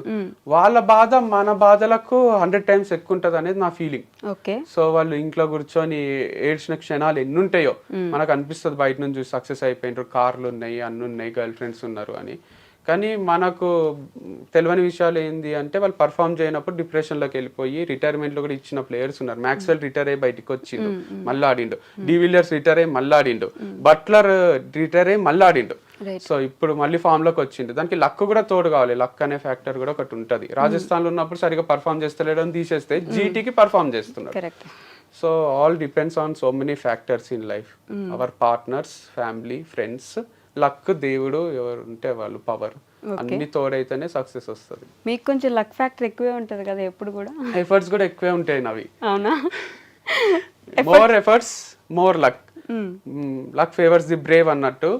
వాళ్ళ బాధ మన బాధలకు 100 times ఎక్కువ ఉంటది అనేది నా ఫీలింగ్. సో వాళ్ళు ఇంట్లో కూర్చొని ఏడ్చిన క్షణాలు ఎన్ని ఉంటాయో మనకు అనిపిస్తుంది బయట నుంచి సక్సెస్ అయిపోయినారు, కార్లు ఉన్నాయి, అన్ని ఉన్నాయి, గర్ల్ ఫ్రెండ్స్ ఉన్నారు అని. కానీ మనకు తెలియని విషయాలు ఏంది అంటే వాళ్ళు పర్ఫామ్ చేయనప్పుడు డిప్రెషన్లోకి వెళ్ళిపోయి రిటైర్మెంట్లో కూడా ఇచ్చిన ప్లేయర్స్ ఉన్నారు. మ్యాక్స్వెల్ రిటైర్ అయ్యి బయటకు వచ్చిండు, మళ్ళీ ఆడిండు. డివిలియర్స్ రిటైర్ అయ్యి మళ్ళీ ఆడిండు. బట్లర్ రిటైర్ అయ్యి మళ్ళీ ఆడిండు. సో ఇప్పుడు మళ్ళీ ఫామ్ లోకి వచ్చిండు. దానికి లక్ కూడా తోడు కావాలి, లక్ అనే ఫ్యాక్టర్ కూడా ఒకటి ఉంటది. రాజస్థాన్ లో ఉన్నప్పుడు సరిగా పర్ఫామ్ చేస్తలేడు అని తీసేస్తే జీటీకి పర్ఫామ్ చేస్తున్నాడు. So all depends on so many factors in life, our partners, family, friends, luck, దేవుడు ఎవరు ఉంటే వాళ్ళు, పవర్, అన్ని తోడైతేనే సక్సెస్ వస్తుంది. మీకు కొంచెం లక్ ఫ్యాక్టర్ ఎక్కువే ఉంటది కదా ఎప్పుడు కూడా, ఎఫర్ట్స్ కూడా ఎక్కువే ఉంటాయి నవి. అవునా? More efforts more luck, luck favours the Brave అన్నట్టు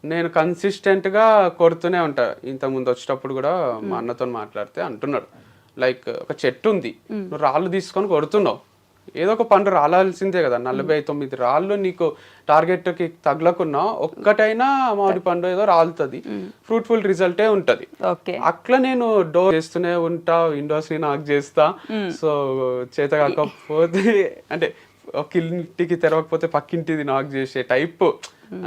నేను కన్సిస్టెంట్ గా కొడుతూనే ఉంటా. ఇంతకుముందు వచ్చేటప్పుడు కూడా మా అన్నతో మాట్లాడితే అంటున్నాడు, లైక్ ఒక చెట్టు ఉంది, నువ్వు రాళ్ళు తీసుకొని కొడుతున్నావు, ఏదో ఒక పండు రాలాల్సిందే కదా. 49 రాళ్ళు నీకు టార్గెట్ కి తగలకున్నా ఒక్కటైనా మామిడి పండు ఏదో రాలుతుంది, ఫ్రూట్ఫుల్ రిజల్టే ఉంటది. అట్లా నేను డోర్ చేస్తూనే ఉంటా, విండోస్ ని నాక్ చేస్తా. సో చేత కాకపోతే అంటే ఒక ఇంటికి తెరవకపోతే పక్కింటిది నాక్ చేసే టైప్,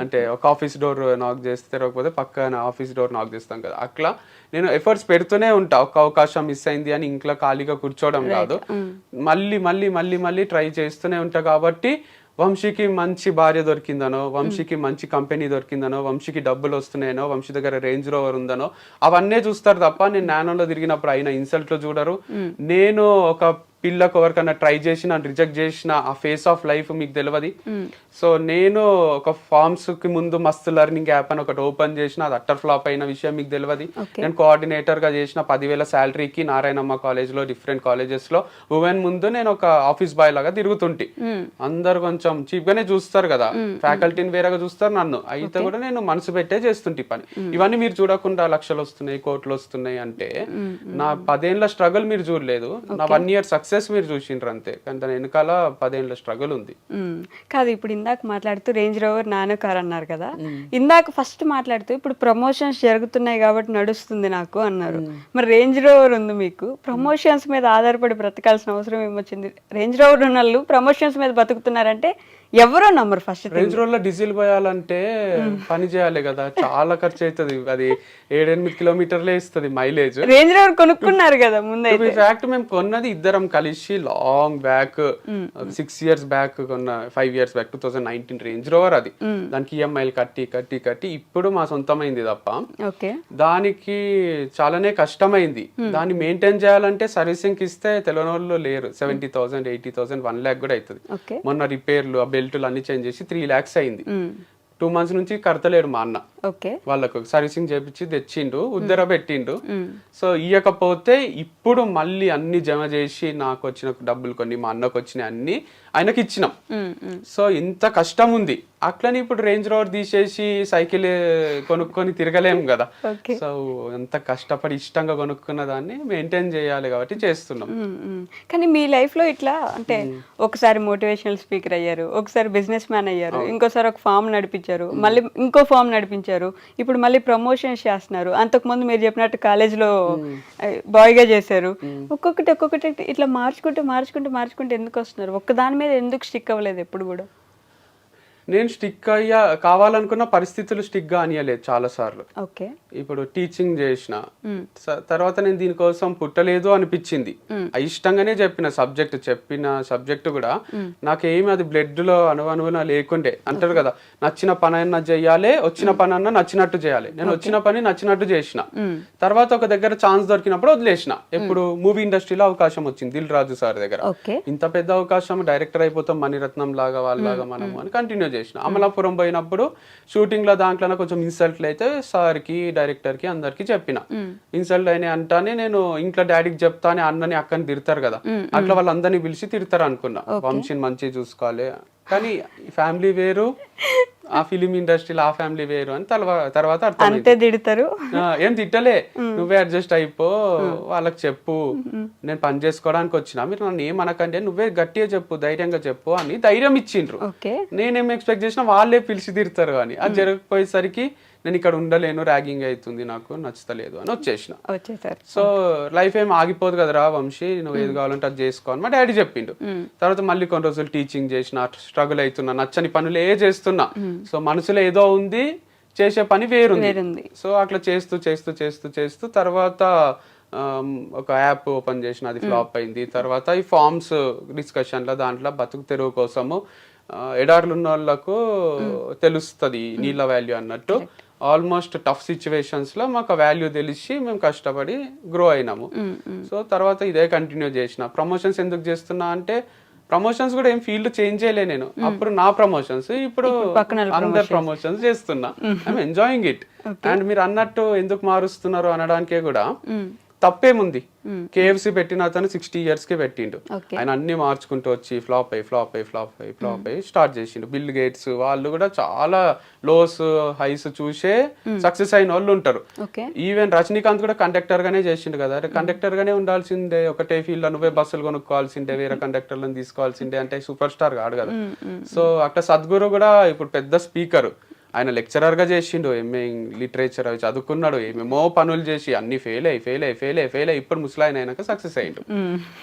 అంటే ఒక ఆఫీస్ డోర్ నాక్ చేస్తే తెరవకపోతే పక్కన ఆఫీస్ డోర్ నాక్ చేస్తాం కదా, అట్లా నేను ఎఫర్ట్స్ పెడుతూనే ఉంటా. ఒక అవకాశం మిస్ అయింది అని ఇంట్లో ఖాళీగా కూర్చోవడం కాదు, మళ్ళీ మళ్ళీ మళ్ళీ మళ్ళీ ట్రై చేస్తూనే ఉంటా. కాబట్టి వంశీకి మంచి భార్య దొరికిందనో, వంశీకి మంచి కంపెనీ దొరికిందనో, వంశీకి డబ్బులు వస్తున్నాయనో, వంశీ దగ్గర రేంజ్ రోవర్ ఉందనో అవన్నీ చూస్తారు తప్ప నేను నానోలో తిరిగినప్పుడు అయిన ఇన్సల్ట్లు చూడరు. నేను ఒక పిల్లకు ఎవరికన్నా ట్రై చేసి నన్ను రిజెక్ట్ చేసిన ఆ ఫేస్ ఆఫ్ లైఫ్ మీకు తెలియదు. సో నేను ఒక ఫార్మ్స్ కి ముందు మస్తు లెర్నింగ్ యాప్ అని ఒకటి ఓపెన్ చేసిన, అది అట్టర్ ఫ్లాప్ అయిన విషయం మీకు తెలియదు. నేను కోఆర్డినేటర్ గా చేసిన 10,000 శాలరీకి నారాయణమ్మ కాలేజ్ లో, డిఫరెంట్ కాలేజెస్ లో ఉమెన్ ముందు నేను ఒక ఆఫీస్ బాయ్ లాగా తిరుగుతుంటి. అందరు కొంచెం చీప్ గానే చూస్తారు కదా, ఫ్యాకల్టీని వేరేగా చూస్తారు నన్ను, అయితే కూడా నేను మనసు పెట్టే చేస్తుంటే పని. ఇవన్నీ మీరు చూడకుండా లక్షలు వస్తున్నాయి, కోట్లు వస్తున్నాయి అంటే నా 10 ఏళ్ల స్ట్రగుల్ మీరు చూడలేదు, నా 1 year సక్సెస్ మీరు చూసిండ్రు అంతే. కానీ దాని వెనకాల 10 ఏళ్ల స్ట్రగుల్ ఉంది. కాదు, ఇప్పుడు ఇందాక మాట్లాడుతూ రేంజ్ రోవర్, నానో కార్ అన్నారు కదా, ఇందాక ఫస్ట్ మాట్లాడుతూ ఇప్పుడు ప్రమోషన్స్ జరుగుతున్నాయి కాబట్టి నడుస్తుంది నాకు అన్నారు. మరి రేంజ్ రోవర్ ఉంది మీకు, ప్రమోషన్స్ మీద ఆధారపడి బ్రతకాల్సిన అవసరం ఏమొచ్చింది? రేంజ్ రోవర్ ఉన్న వాళ్ళు ప్రమోషన్స్ మీద బతుకుతున్నారంటే ఎవరో నమ్మరు. ఫస్ట్ రేంజ్ రోవర్ లో డీజిల్ పోయాలంటే పని చేయాలి కదా, చాలా ఖర్చు అవుతుంది. అది 7-8 కిలోమీటర్లే ఇస్తుంది మైలేజ్. రేంజ్ రోవర్ కొనుక్కున్నారు కదా ముందే. ఫ్యాక్ట్ మేము కొన్నది ఇద్దరం కలిసి లాంగ్ బ్యాక్, 6 years బ్యాక్ కొన్న, 5 years బ్యాక్, 2019 రేంజ్ రోవర్. అది దానికి ఈఎంఐలు కట్టి కట్టి కట్టి ఇప్పుడు మా సొంతమైంది తప్ప దానికి చాలానే కష్టమైంది. దాన్ని మెయింటైన్ చేయాలంటే సర్వీసింగ్ ఇస్తే తెలియని వాళ్ళు లేరు. 70,000, 80,000, 1 lakh కూడా అవుతుంది. మొన్న రిపేర్లు, బెల్టులు అన్ని చేంజ్ చేసి 3 lakhs అయింది. 2 months నుంచి కడతలేడు మా అన్న. వాళ్ళకు సర్వీసింగ్ చేపించి తెచ్చిండు, ఉద్దర పెట్టిండు. సో ఇయ్యకపోతే ఇప్పుడు మళ్ళీ అన్ని జమ చేసి నాకు వచ్చిన డబ్బులు కొన్ని, మా అన్నకు వచ్చినాయి అన్ని ఆయనకి ఇచ్చినాం. సో ఇంత కష్టం ఉంది. అట్లని ఇప్పుడు రేంజ్ రోవర్ తీసేసి సైకిల్ కొనుక్కొని తిరగలేము కదా. సో ఎంత కష్టపడి ఇష్టంగా కొనుక్కున్న దాన్ని మెయింటైన్ చేయాలి కాబట్టి చేస్తున్నాం. కానీ మీ లైఫ్ లో ఇట్లా అంటే ఒకసారి మోటివేషనల్ స్పీకర్ అయ్యారు, ఒకసారి బిజినెస్ మ్యాన్ అయ్యారు, ఇంకోసారి ఒక ఫామ్ నడిపించారు, మళ్ళీ ఇంకో ఫామ్ నడిపించారు, ఇప్పుడు మళ్ళీ ప్రమోషన్స్ చేస్తున్నారు. అంతకుముందు మీరు చెప్పినట్టు కాలేజ్లో బాయ్గా చేశారు. ఒక్కొక్కటి ఇట్లా మార్చుకుంటూ ఎందుకు వస్తున్నారు? ఒక్క దాని మీద ఎందుకు స్టిక్ అవ్వలేదు ఎప్పుడు కూడా? నేను స్టిక్ అయ్యా కావాలనుకున్న పరిస్థితులు స్టిక్ గా అనియలేదు చాలా సార్లు. ఓకే. ఇప్పుడు టీచింగ్ చేసిన తర్వాత నేను దీనికోసం పుట్టలేదు అనిపించింది. ఇష్టంగానే చెప్పిన సబ్జెక్ట్ కూడా నాకేమి అది బ్లడ్ లో అనువనువున లేకుండే. అంటారు కదా, నచ్చిన పని అన్నా చెయ్యాలి, వచ్చిన పని అన్నా నచ్చినట్టు చేయాలి. నేను వచ్చిన పని నచ్చినట్టు చేసిన. తర్వాత ఒక దగ్గర ఛాన్స్ దొరికినప్పుడు వదిలేసిన. ఎప్పుడు మూవీ ఇండస్ట్రీలో అవకాశం వచ్చింది దిల్ రాజు సార్ దగ్గర. ఇంత పెద్ద అవకాశం, డైరెక్టర్ అయిపోతాం మణిరత్నం లాగా వాళ్ళలాగా మనము అని కంటిన్యూ చేసిన. అమలాపురం పోయినప్పుడు షూటింగ్ లో దాంట్లో కొంచెం ఇన్సల్ట్లు అయితే సార్ కి, డైరెక్టర్ కి, అందరికి చెప్పిన. ఇన్సల్ట్ అయినా అంటానే నేను ఇంట్లో డాడీకి చెప్తా అని అన్నని అక్కని తిడతారు కదా, అట్లా వాళ్ళందరినీ పిలిచి తిడతారు అనుకున్నా. వంశీని మంచిగా చూసుకోవాలి కానీ ఫ్యామిలీ వేరు, ఆ ఫిలిం ఇండస్ట్రీలో ఆ ఫ్యామిలీ వేరు అని తర్వాత అంతే తిడతారు. ఏం తిట్టలే, నువ్వే అడ్జస్ట్ అయిపో, వాళ్ళకి చెప్పు నేను పని చేసుకోవడానికి వచ్చిన, మీరు నన్ను ఏమనకండి, నువ్వే గట్టిగా చెప్పు, ధైర్యంగా చెప్పు అని ధైర్యం ఇచ్చిండ్రు. నేనేం ఎక్స్పెక్ట్ చేసినా వాళ్ళే పిలిచి తిడతారు అని. అది జరగకపోయేసరికి నేను ఇక్కడ ఉండలేను, ర్యాగింగ్ అవుతుంది, నాకు నచ్చలేదు అని వచ్చేసిన. సో లైఫ్ ఏం ఆగిపోదు కదరా వంశీ, నువ్వు ఏది కావాలంటే అది చేసుకో అని మా డాడీ చెప్పిండు. తర్వాత మళ్ళీ కొన్ని రోజులు టీచింగ్ చేసిన, స్ట్రగుల్ అవుతున్నా, నచ్చని పనులు చేస్తున్నా. సో మనసులో ఏదో ఉంది, చేసే పని వేరుంది. సో అట్లా చేస్తూ చేస్తూ చేస్తూ చేస్తూ తర్వాత ఒక యాప్ ఓపెన్ చేసిన, అది ఫ్లాప్ అయింది. తర్వాత ఈ ఫార్మ్స్ డిస్కషన్లో దాంట్లో బతుకు తెరువు కోసము ఎడార్లు ఉన్న వాళ్ళకు తెలుస్తుంది నీళ్ళ వాల్యూ అన్నట్టు. ఆల్మోస్ట్ టఫ్ సిచ్యువేషన్స్ లో మాకు వాల్యూ తెలిసి మేము కష్టపడి గ్రో అయినాము. సో తర్వాత ఇదే కంటిన్యూ చేసిన. ప్రమోషన్స్ ఎందుకు చేస్తున్నా అంటే, ప్రమోషన్స్ కూడా ఏం ఫీల్డ్ చేంజ్ చేయలే నేను. అప్పుడు నా ప్రమోషన్స్, ఇప్పుడు అందరు ప్రమోషన్స్ చేస్తున్నా. I'm enjoying it. అండ్ మీరు అన్నట్టు ఎందుకు మారుస్తున్నారు అనడానికే కూడా తప్పేముంది. KFC పెట్టిన అతను 60 years కి పెట్టిండు. ఆయన అన్ని మార్చుకుంటూ వచ్చి ఫ్లాప్ అయ్యి స్టార్ట్ చేసిండు. బిల్ గేట్స్ వాళ్ళు కూడా చాలా లోస్ హైస్ చూసే సక్సెస్ అయిన వాళ్ళు ఉంటారు. ఈవెన్ రజనీకాంత్ కూడా కండక్టర్ గానే చేసిండు కదా. కండక్టర్ గానే ఉండాల్సిందే, ఒకటే ఫీల్డ్ లో నువ్వే బస్సులు కొనుక్కోవాల్సిందే, వేరే కండక్టర్లను తీసుకోవాల్సిందే అంటే సూపర్ స్టార్ కాడు కదా. సో అట్లా సద్గురు కూడా ఇప్పుడు పెద్ద స్పీకర్, ఆయన లెక్చరర్ గా చేసిండు, ఎంఏ లిటరేచర్ అవి చదువుకున్నాడు, ఏమేమో పనులు చేసి అన్ని ఫెయిల్ అయ్యి ఇప్పుడు ముసలాయన అయినాక సక్సెస్ అయ్యిండు.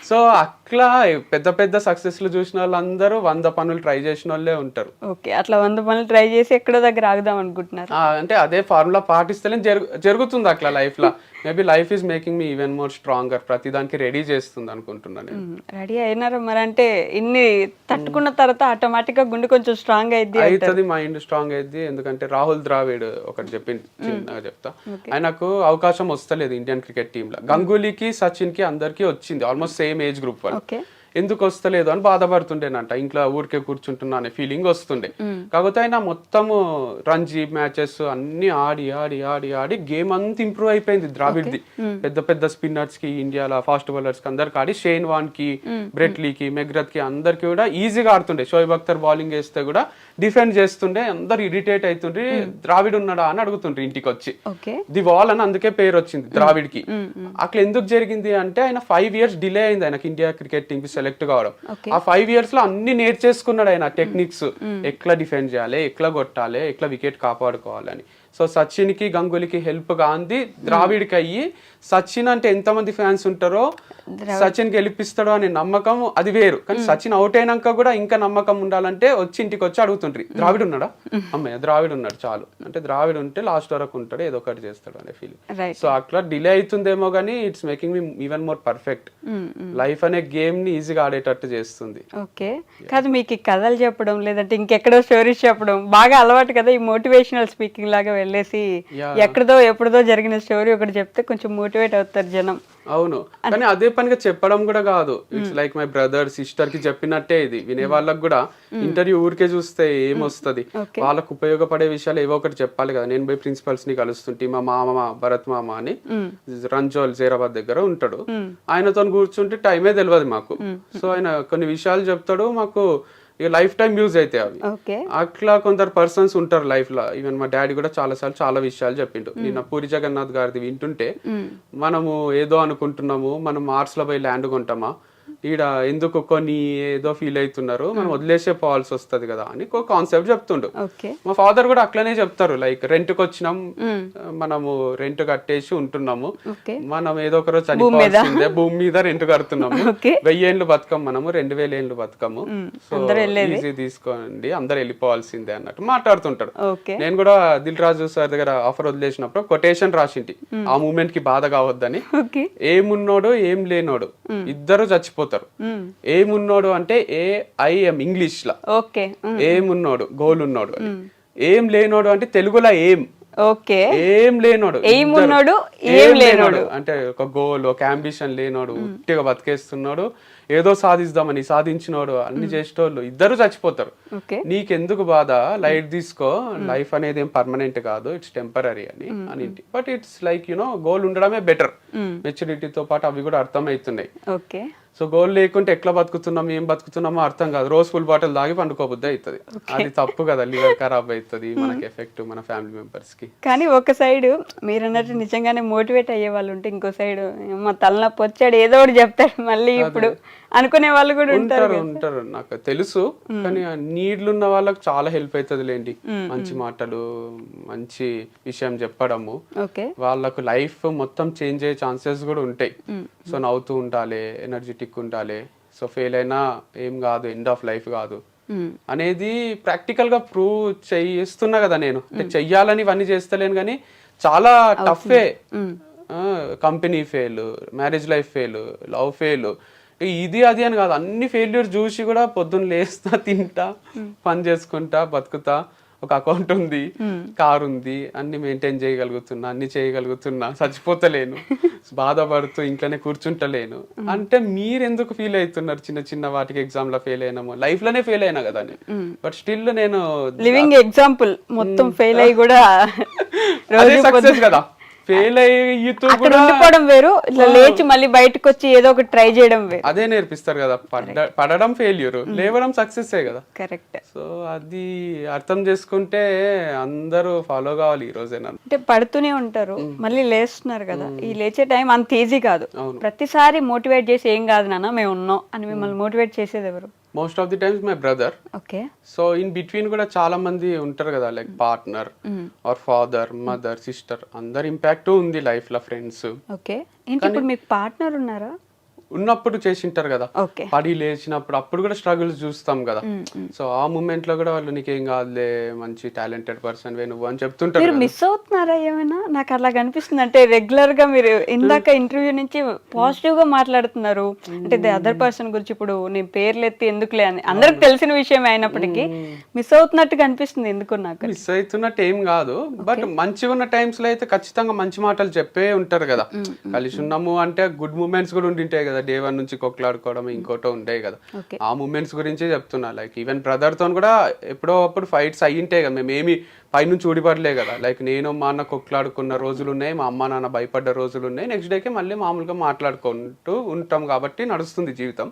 సో అట్లా పెద్ద పెద్ద సక్సెస్లు చూసిన వాళ్ళందరూ 100 పనులు ట్రై చేసిన వాళ్ళే ఉంటారు. అట్లా 100 పనులు ట్రై చేసి ఎక్కడో దగ్గర ఆగుదాం అనుకుంటున్నారు. అంటే అదే ఫార్ములా పాటిస్తేనే జరుగుతుంది అట్లా లైఫ్ లో. Maybe life is making me even more stronger. ప్రతి దానికి రెడీ చేస్తుంది అనుకుంటున్నాను. రెడీ అయినారా మరి? అంటే ఇన్ని తట్టుకున్న తర్వాత ఆటోమేటిక్ గా గుండె కొంచెం స్ట్రాంగ్ అవుతుంది, మైండ్ స్ట్రాంగ్ అయింది. ఎందుకంటే రాహుల్ ద్రావిడ్ ఒకటి చిన్నగా చెప్తా, ఆయనకు అవకాశం వస్తలేదు ఇండియన్ క్రికెట్ టీమ్ లో. గంగూలీకి, సచిన్ కి అందరికి వచ్చింది, ఆల్మోస్ట్ సేమ్ ఏజ్ గ్రూప్ వాళ్ళు. ఎందుకు వస్తలేదు అని బాధపడుతుండేనంట. ఇంట్లో ఊరికే కూర్చుంటున్నా అనే ఫీలింగ్ వస్తుండే. కాకపోతే ఆయన మొత్తము రంజీ మ్యాచెస్ అన్ని ఆడి ఆడి ఆడి ఆడి గేమ్ అంతా ఇంప్రూవ్ అయిపోయింది ద్రావిడ్ది. పెద్ద పెద్ద స్పిన్నర్స్ కి, ఇండియాలో ఫాస్ట్ బౌలర్స్ కి అందరికి ఆడి, షేన్ వాన్ కి, బ్రెట్లీకి, మెగ్రత్ కి అందరికి కూడా ఈజీగా ఆడుతుండే. షోయబ్ అఖ్తర్ బౌలింగ్ వేస్తే కూడా డిఫెండ్ చేస్తుండే. అందరు ఇరిటేట్ అవుతుండ్రి, ద్రావిడ్ ఉన్నాడా అని అడుగుతుండ్రి ఇంటికి వచ్చి. ది వాల్ అని అందుకే పేరు వచ్చింది ద్రావిడ్ కి. అట్లా ఎందుకు జరిగింది అంటే, ఆయన 5 years డిలే అయింది ఆయనకి ఇండియా క్రికెట్ టీమ్ కి సెలెక్ట్ కావడం. ఆ 5 years లో అన్ని నేర్చేసుకున్నాడు ఆయన టెక్నిక్స్, ఎట్లా డిఫెండ్ చేయాలి, ఎట్లా కొట్టాలి, ఎట్లా వికెట్ కాపాడుకోవాలని. సో సచిన్ కి, గంగూలీకి హెల్ప్ గాంధీ ద్రావిడ్కి అయ్యి, సచిన్ అంటే ఎంతమంది ఫ్యాన్స్ ఉంటారో, సచిన్ గెలిపిస్తాడో అనే నమ్మకం అది వేరు. కానీ సచిన్ అవుట్ అయినాక కూడా ఇంకా నమ్మకం ఉండాలంటే వచ్చి ఇంటికి వచ్చి అడుగుతుండ్రి, ద్రావిడ్ ఉన్నాడా, అమ్మయ్య ద్రావిడ్ ఉన్నాడు చాలు, అంటే ద్రావిడ్ ఉంటే లాస్ట్ వరకు ఉంటాడు, ఏదో ఒకటి చేస్తాడు అనే ఫీలింగ్. సో అట్లా డిలే అవుతుందేమో కానీ it's making me even more perfect. Life అనే గేమ్ ని ఈజీగా ఆడేటట్టు చేస్తుంది. ఓకే, కాదు మీకు కథలు చెప్పడం లేదంటే ఇంకెక్కడో స్టోరీస్ చెప్పడం బాగా అలవాటు కదా, ఈ మోటివేషనల్ స్పీకింగ్ లాగా వెళ్ళేసి ఎక్కడదో ఎప్పుడుదో జరిగిన స్టోరీ ఒకటి చెప్తే కొంచెం మోటివేట్ అవుతారు జనం. అవును, కానీ అదే పనిగా చెప్పడం కూడా కాదు, it's like my brother sister కి చెప్పినట్టే ఇది. వినే వాళ్ళకి కూడా ఇంటర్వ్యూ ఊరికే చూస్తే ఏమొస్తుంది, వాళ్ళకు ఉపయోగపడే విషయాలు ఏవో ఒకటి చెప్పాలి కదా. నేను పోయి ప్రిన్సిపల్స్ ని కలుస్తుంటే, మా మామ భరత్ మామ అని రంజోల్ జైరాబాద్ దగ్గర ఉంటాడు, ఆయనతో కూర్చుంటే టైమే తెలియదు మాకు. సో ఆయన కొన్ని విషయాలు చెప్తాడు, మాకు లైఫ్ టైం యూజ్ అయితే అవి. అట్లా కొందరు పర్సన్స్ ఉంటారు లైఫ్ లో. ఈవెన్ మా డాడీ కూడా చాలా విషయాలు చెప్పిండు. నిన్న పూరి జగన్నాథ్ గారిది వింటుంటే, మనము ఏదో అనుకుంటున్నాము, మనం మార్స్ లో పోయి ల్యాండ్ కొంటామా, ఈడ ఎందుకు కొన్ని ఏదో ఫీల్ అవుతున్నారు, మనం వదిలేసే పోవాల్సి వస్తుంది కదా అని ఒక కాన్సెప్ట్ చెప్తుండు. మా ఫాదర్ కూడా అట్లనే చెప్తారు, లైక్ రెంట్కి వచ్చినాం, మనము రెంట్ కట్టేసి ఉంటున్నాము, మనం ఏదో ఒక రోజు చనిపోవాల్సిందే, భూమి మీద రెంట్ కడుతున్నాము, 1000 ఏళ్ళు బతకం మనము, 2000 ఏళ్ళు బతకము, సో ఈజీ తీసుకోండి, అందరు వెళ్ళిపోవాల్సిందే అన్నట్టు మాట్లాడుతుంటారు. నేను కూడా దిల్ రాజు సార్ దగ్గర ఆఫర్ వదిలేసినప్పుడు కొటేషన్ రాసింటి, ఆ మూమెంట్ కి బాధ కావద్దని. ఏమున్నోడు ఏం లేనోడు ఇద్దరు చచ్చిపోతారు. ఏమున్నోడు అంటే AIM ఇంగ్లీష్ లా, ఏమున్నోడు గోల్ ఉన్నోడు, ఏం లేనోడు అంటే తెలుగులో ఏం లేనోడు, ఏం లేనోడు అంటే ఒక గోల్, ఒక అంబిషన్ లేనోడు, ఉట్టిగా బతికేస్తున్నాడు, ఏదో సాధిద్దామని సాధించినోడు, అన్ని చేసేటోళ్ళు ఇద్దరు చచ్చిపోతారు. నీకెందుకు బాధ, లైట్ తీసుకో, లైఫ్ అనేది ఏం పర్మనెంట్ కాదు, ఇట్స్ టెంపరీ అని బట్ ఇట్స్ లైక్ గోల్ ఉండడమే బెటర్. మెచ్యూరిటీతో పాటు అవి కూడా అర్థమవుతున్నాయి. సో గోల్ లేకుంటే ఎట్లా బతుకుతున్నాం, ఏం బతుకుతున్నామో అర్థం కాదు, రోజు ఫుల్ బాటిల్ దాగి పండుకోబుద్ది అవుతుంది. అది తప్పు కదా, లివర్ ఖరాబ్ అవుతుంది, మనకి ఎఫెక్ట్ మన ఫ్యామిలీ మెంబర్స్ కి. కానీ ఒక సైడ్ మీరు అన్నట్టు నిజంగానే మోటివేట్ అయ్యే వాళ్ళు ఉంటే, ఇంకో సైడ్ మా తలనొప్పి వచ్చాడు ఏదో ఒకటి చెప్తాడు మళ్ళీ ఇప్పుడు అనుకునే వాళ్ళు కూడా ఉంటారు నాకు తెలుసు. కానీ నీడ్లున్న వాళ్ళకి చాలా హెల్ప్ అవుతుంది లేండి, మంచి మాటలు, మంచి విషయం చెప్పడము, వాళ్ళకు లైఫ్ మొత్తం చేంజ్ అయ్యే ఛాన్సెస్ కూడా ఉంటాయి. సో నవ్వుతూ ఉండాలి, ఎనర్జెటిక్ ఉండాలి, సో ఫెయిల్ అయినా ఏం కాదు, ఎండ్ ఆఫ్ లైఫ్ కాదు అనేది ప్రాక్టికల్ గా ప్రూవ్ చేస్తున్నా కదా నేను. అంటే చెయ్యాలని ఇవన్నీ చేస్తలేను, కానీ చాలా టఫే. Company fail, marriage life fail, love fail, ఇది అది అని కాదు, అన్ని ఫెయిల్యూర్ చూసి కూడా పొద్దున్న లేస్తా, తింటా, పని చేసుకుంటా, బతుకుతా, ఒక అకౌంట్ ఉంది, కార్ ఉంది, అన్ని మెయింటైన్ చేయగలుగుతున్నా, అన్ని చేయగలుగుతున్నా, చచ్చిపోతలేను, బాధపడుతూ ఇంట్లోనే కూర్చుంటలేను అంటే మీరు ఎందుకు ఫీల్ అవుతున్నారు? చిన్న చిన్న వాటికి ఎగ్జామ్ లో ఫెయిల్ అయినాము, లైఫ్ లోనే ఫెయిల్ అయినా కదా నేను, బట్ స్టిల్ నేను లివింగ్ ఎగ్జాంపుల్, మొత్తం ఫెయిల్ అయ్యి కూడా సక్సెస్ కదా. ఫెయిల్ అయ్యితో కూడా ఉండిపోవడం వేరు, ఇట్లా లేచి మళ్ళీ బయటకు వచ్చి ఏదో ఒకటి ట్రై చేయడం వేరు. అదే నేర్పిస్తారు కదా, పడడం ఫెయిల్యూర్, లేవడం సక్సెస్ కదా. కరెక్ట్. సో అది అర్థం చేసుకుంటే అందరూ ఫాలో కావాలి ఈ రోజేనా. అంటే పడుతూనే ఉంటారు, మళ్ళీ లేస్తున్నారు కదా, ఈ లేచే టైం అంత ఈజీ కాదు. ప్రతిసారి మోటివేట్ చేసి ఏం కాదు నాన్న మేము ఉన్నాం అని మిమ్మల్ని మోటివేట్ చేసేది ఎవరు? Most of the times my brother. So in between కూడా చాలా మంది ఉంటారు కదా, like partner or father, mother, sister, అందరు ఇంపాక్ట్ ఉంది లైఫ్ లో, ఫ్రెండ్స్. ఇప్పుడు మీకు పార్ట్నర్ ఉన్నారా? ఉన్నప్పుడు చేసింటారు కదా, పడి లేచినప్పుడు అప్పుడు కూడా స్ట్రగుల్స్ చూస్తాం కదా. సో ఆ మూమెంట్ లో కూడా వాళ్ళు నీకేం కాదులే, మంచి టాలెంటెడ్ పర్సన్ వే నువ్వు అని చెప్తుంటారు. మీరు మిస్ అవుతున్నారా ఏమైనా? నాకు అలా కనిపిస్తుంది. అంటే రెగ్యులర్ గా మీరు ఇందాక ఇంటర్వ్యూ నుంచి పాజిటివ్ గా మాట్లాడుతున్నారు, అంటే అదర్ పర్సన్ గురించి. ఇప్పుడు నేను పేర్లు ఎత్తి ఎందుకులే అని అందరికి తెలిసిన విషయం అయినప్పటికీ మిస్ అవుతున్నట్టుగా అనిపిస్తుంది. ఎందుకు? నాకు మిస్ అవుతున్నట్టు ఏం కాదు, బట్ మంచిగా ఉన్న టైమ్స్ లో అయితే ఖచ్చితంగా మంచి మాటలు చెప్పే ఉంటారు కదా. కలిసి ఉన్నాము అంటే గుడ్ మూమెంట్స్ కూడా ఉండింటాయి కదా, డే 1 నుంచి కొట్లాడుకోవడం ఇంకోటో ఉంటాయి కదా, ఆ మూమెంట్స్ గురించే చెప్తున్నా. లైక్ ఈవెన్ బ్రదర్ తో కూడా ఎప్పుడో అప్పుడు ఫైట్స్ అయ్యింటాయి కదా, మేము ఏమి పైనుంచి ఊడిపడలే కదా. లైక్ నేను మా అన్న కొట్లాడుకున్న రోజులు ఉన్నాయి, మా అమ్మ నాన్న భయపడ్డ రోజులు ఉన్నాయి, నెక్స్ట్ డేకి మళ్ళీ మామూలుగా మాట్లాడుకుంటూ ఉంటాం కాబట్టి నడుస్తుంది జీవితం.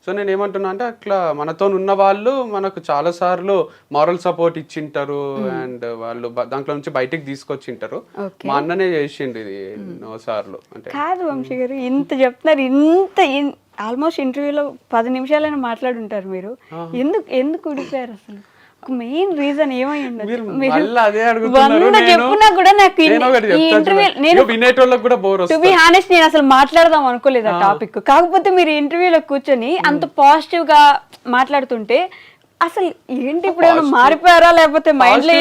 సో నేను ఏమంటున్నా అంటే, అట్లా మనతో ఉన్న వాళ్ళు మనకు చాలా సార్లు మారల్ సపోర్ట్ ఇచ్చింటారు, అండ్ వాళ్ళు దాంట్లో నుంచి బయటికి తీసుకొచ్చింటారు. మా అన్ననే చేసిండు ఇది ఎన్నో సార్లు. అంటే కాదు వంశీ గారు, ఇంత చెప్తున్నారు, ఇంత ఆల్మోస్ట్ ఇంటర్వ్యూలో 10 నిమిషాలైనా మాట్లాడుంటారు మీరు, ఎందుకు ఊడిపోయారు అసలు? మెయిన్ రీజన్ ఏమై ఉండదు? చెప్పున్నా కూడా నాకు టు బి హానెస్ట్ నేను అసలు మాట్లాడదాం అనుకోలేదు ఆ టాపిక్. కాకపోతే మీరు ఇంటర్వ్యూలో కూర్చొని అంత పాజిటివ్ గా మాట్లాడుతుంటే అసలు ఏంటి, ఇప్పుడు ఏమైనా మారిపోయారా, లేకపోతే మైండ్ లో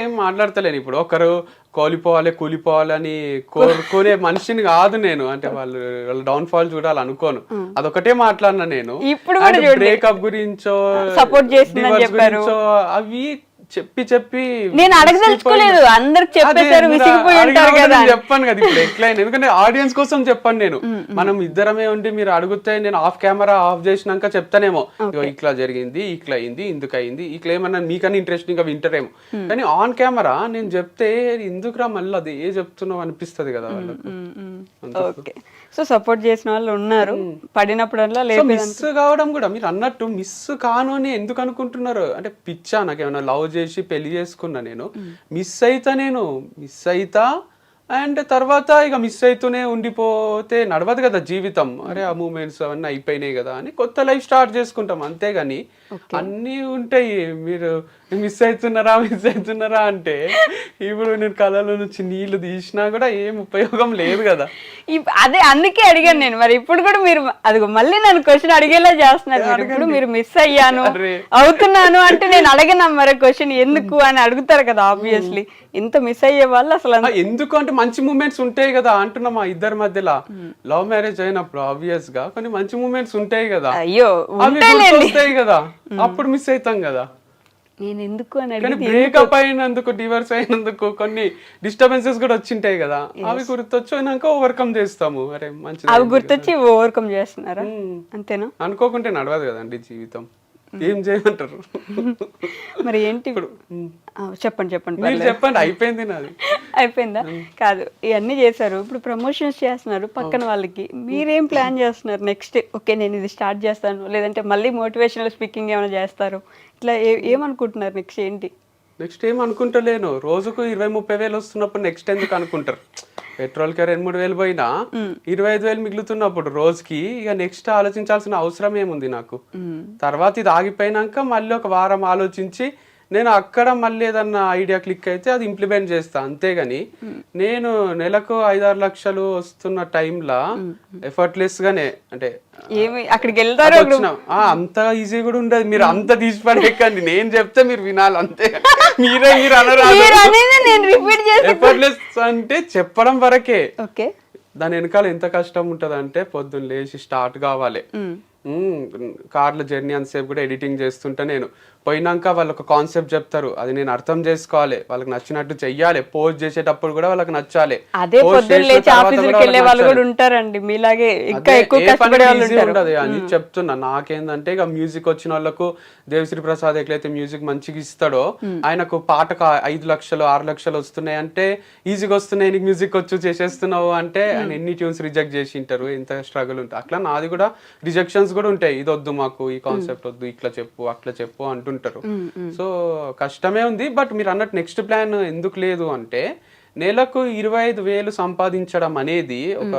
ఏం మాట్లాడతలేను. ఇప్పుడు ఒకరు కూలిపోవాలని కోరుకునే మనిషిని కాదు నేను. అంటే వాళ్ళ డౌన్ ఫాల్ చూడాలనుకోను, అదొకటే మాట్లాడినా నేను. ఇప్పుడు బ్రేకప్ గురించో, సపోర్ట్ చేసిందని చెప్పారు, అవి చెప్పి నేను అడగదలుచుకోలేదు, అందరికి చెప్పేసారు, విసిగిపోయి ఉంటారు కదా. చెప్పాను కదా ఇప్పుడు ఎట్లయినా, ఎందుకంటే ఆడియన్స్ కోసం చెప్పాను నేను. మనం ఇద్దరమే ఉండి మీరు అడిగితే నేను ఆఫ్ కెమెరా ఆఫ్ చేసినాక చెప్తానేమో, ఇట్లా జరిగింది, ఇట్లా అయింది, ఇందుకు అయింది, ఇట్లా ఏమన్నా మీకన్నా ఇంట్రెస్టింగ్ గా వింటారేమో. కానీ ఆన్ కెమెరా నేను చెప్తే ఎందుకురా మళ్ళీ అది ఏ చెప్తున్నావు అనిపిస్తుంది కదా వాళ్ళకు. సో సపోర్ట్ చేసిన వాళ్ళు ఉన్నారు, పడినప్పుడల్లా మిస్ కావడం కూడా మీరు అన్నట్టు మిస్ కాను అని ఎందుకు అనుకుంటున్నారు? అంటే పిచ్చా, నాకేమన్నా లవ్ చేసి పెళ్లి చేసుకున్నా నేను, మిస్ అయితా అండ్ తర్వాత ఇక మిస్ అవుతూనే ఉండిపోతే నడవదు కదా జీవితం. అరే ఆ మూమెంట్స్ అవన్నీ అయిపోయినాయి కదా అని కొత్త లైఫ్ స్టార్ట్ చేసుకుంటాం అంతేగాని అన్నీ ఉంటాయి. మీరు మిస్ అవుతున్నారా అంటే ఇప్పుడు నేను కళలో నుంచి నీళ్లు తీసినా కూడా ఏం ఉపయోగం లేదు కదా. అదే అందుకే అడిగాను నేను. మరి ఇప్పుడు కూడా మీరు అదిగో మళ్ళీ నన్ను క్వశ్చన్ అడిగేలా చేస్తున్నారు. ఇప్పుడు మీరు మిస్ అయ్యాను అవుతున్నాను అంటే నేను అడగనా మరి క్వశ్చన్ ఎందుకు అని అడుగుతారు కదా ఆబ్వియస్లీ. ఇంత మిస్ అయ్యే వాళ్ళు అసలు ఎందుకు అంటే మంచి మూమెంట్స్ ఉంటాయి కదా అంటున్నా. మా ఇద్దరి మధ్యలో లవ్ మ్యారేజ్ అయినప్పుడు ఆబ్వియస్ గా కొన్ని మంచి మూమెంట్స్ ఉంటాయి కదా. అయ్యో వస్తాయి కదా, అప్పుడు మిస్ అవుతాం కదా. నేను ఎందుకు అని కానీ బ్రేకప్ అయినందుకు డివర్స్ అయినందుకు కొన్ని డిస్టర్బెన్సెస్ కూడా వచ్చింటాయి కదా, అవి గుర్తొచ్చినాక ఓవర్కమ్ చేస్తాము. అరే మంచిది అవి గుర్తొచ్చి ఓవర్కమ్ చేస్తున్నారా అంతేనా? అనుకోకుంటే నడవదు కదండి జీవితం. ఏం చేయమంటారు మరి ఏంటి ఇప్పుడు? చెప్పండి మీరు చెప్పండి. అయిపోయింది నాది. అయిపోయిందా? కాదు, ఇవన్నీ చేశారు, ఇప్పుడు ప్రమోషన్స్ చేస్తున్నారు పక్కన వాళ్ళకి. మీరేం ప్లాన్ చేస్తున్నారు నెక్స్ట్? ఓకే నేను ఇది స్టార్ట్ చేస్తాను, లేదంటే మళ్ళీ మోటివేషనల్ స్పీకింగ్ ఏమైనా చేస్తారు, ఇట్లా ఏమనుకుంటున్నారు నెక్స్ట్ ఏంటి? నెక్స్ట్ ఏం అనుకుంటలేను. రోజుకు 20-30 వేలు వస్తున్నప్పుడు నెక్స్ట్ ఎందుకు అనుకుంటారు? పెట్రోల్కి 2-3 వేలు పోయినా 25 వేలు మిగులుతున్నప్పుడు రోజుకి ఇక నెక్స్ట్ ఆలోచించాల్సిన అవసరం ఏముంది నాకు? తర్వాత ఇది ఆగిపోయినాక మళ్ళీ ఒక వారం ఆలోచించి నేను అక్కడ మళ్ళీ ఏదన్నా ఐడియా క్లిక్ అయితే అది ఇంప్లిమెంట్ చేస్తా. అంతేగాని నేను నెలకు 5-6 లక్షలు వస్తున్న టైంలో ఎఫర్ట్లెస్ గానే అంటే అక్కడికి వెళ్తారు అంత ఈజీ కూడా ఉండదు. మీరు అంత తీసి పడేకండి, నేను చెప్తే మీరు వినాలి అంతే. మీరు అనరాదు. ఎఫర్ట్లెస్ అంటే చెప్పడం వరకే. దాని వెనకాల ఎంత కష్టం ఉంటది అంటే పొద్దున్న లేచి స్టార్ట్ కావాలి. కార్లో జర్నీ అంతసేపు కూడా ఎడిటింగ్ చేస్తుంటే నేను పోయినాక వాళ్ళు ఒక కాన్సెప్ట్ చెప్తారు, అది నేను అర్థం చేసుకోవాలి, వాళ్ళకి నచ్చినట్టు చెయ్యాలి. పోస్ట్ చేసేటప్పుడు కూడా వాళ్ళకి నచ్చాలి. అదే పొద్దున్న లేచి ఆఫీసుకి వెళ్ళే వాళ్ళు కూడా ఉంటారండి మీలాగే, ఇంకా ఎక్కువ కష్టపడే వాళ్ళు ఉంటారు అని చెప్తున్నా. నాకేందంటే ఇక మ్యూజిక్ వచ్చిన వాళ్ళకు దేవిశ్రీ ప్రసాద్ ఎట్లయితే మ్యూజిక్ మంచిగా ఇస్తాడో, ఆయనకు పాటకు 5 లక్షలు 6 లక్షలు వస్తున్నాయి అంటే ఈజీగా వస్తున్నాయి, నీకు మ్యూజిక్ వచ్చు చేసేస్తున్నావు అంటే ఆయన ఎన్ని ట్యూన్స్ రిజెక్ట్ చేసి ఉంటారు, ఎంత స్ట్రగుల్ ఉంటుంది. అట్లా నాది కూడా రిజెక్షన్స్ కూడా ఉంటాయి. ఇది వద్దు మాకు, ఈ కాన్సెప్ట్ వద్దు, ఇట్లా చెప్పు అట్లా చెప్పు అంటుంటారు. సో కష్టమే ఉంది. బట్ మీరు అన్నట్టు నెక్స్ట్ ప్లాన్ ఎందుకు లేదు అంటే, నెలకు 25 వేలు సంపాదించడం అనేది ఒక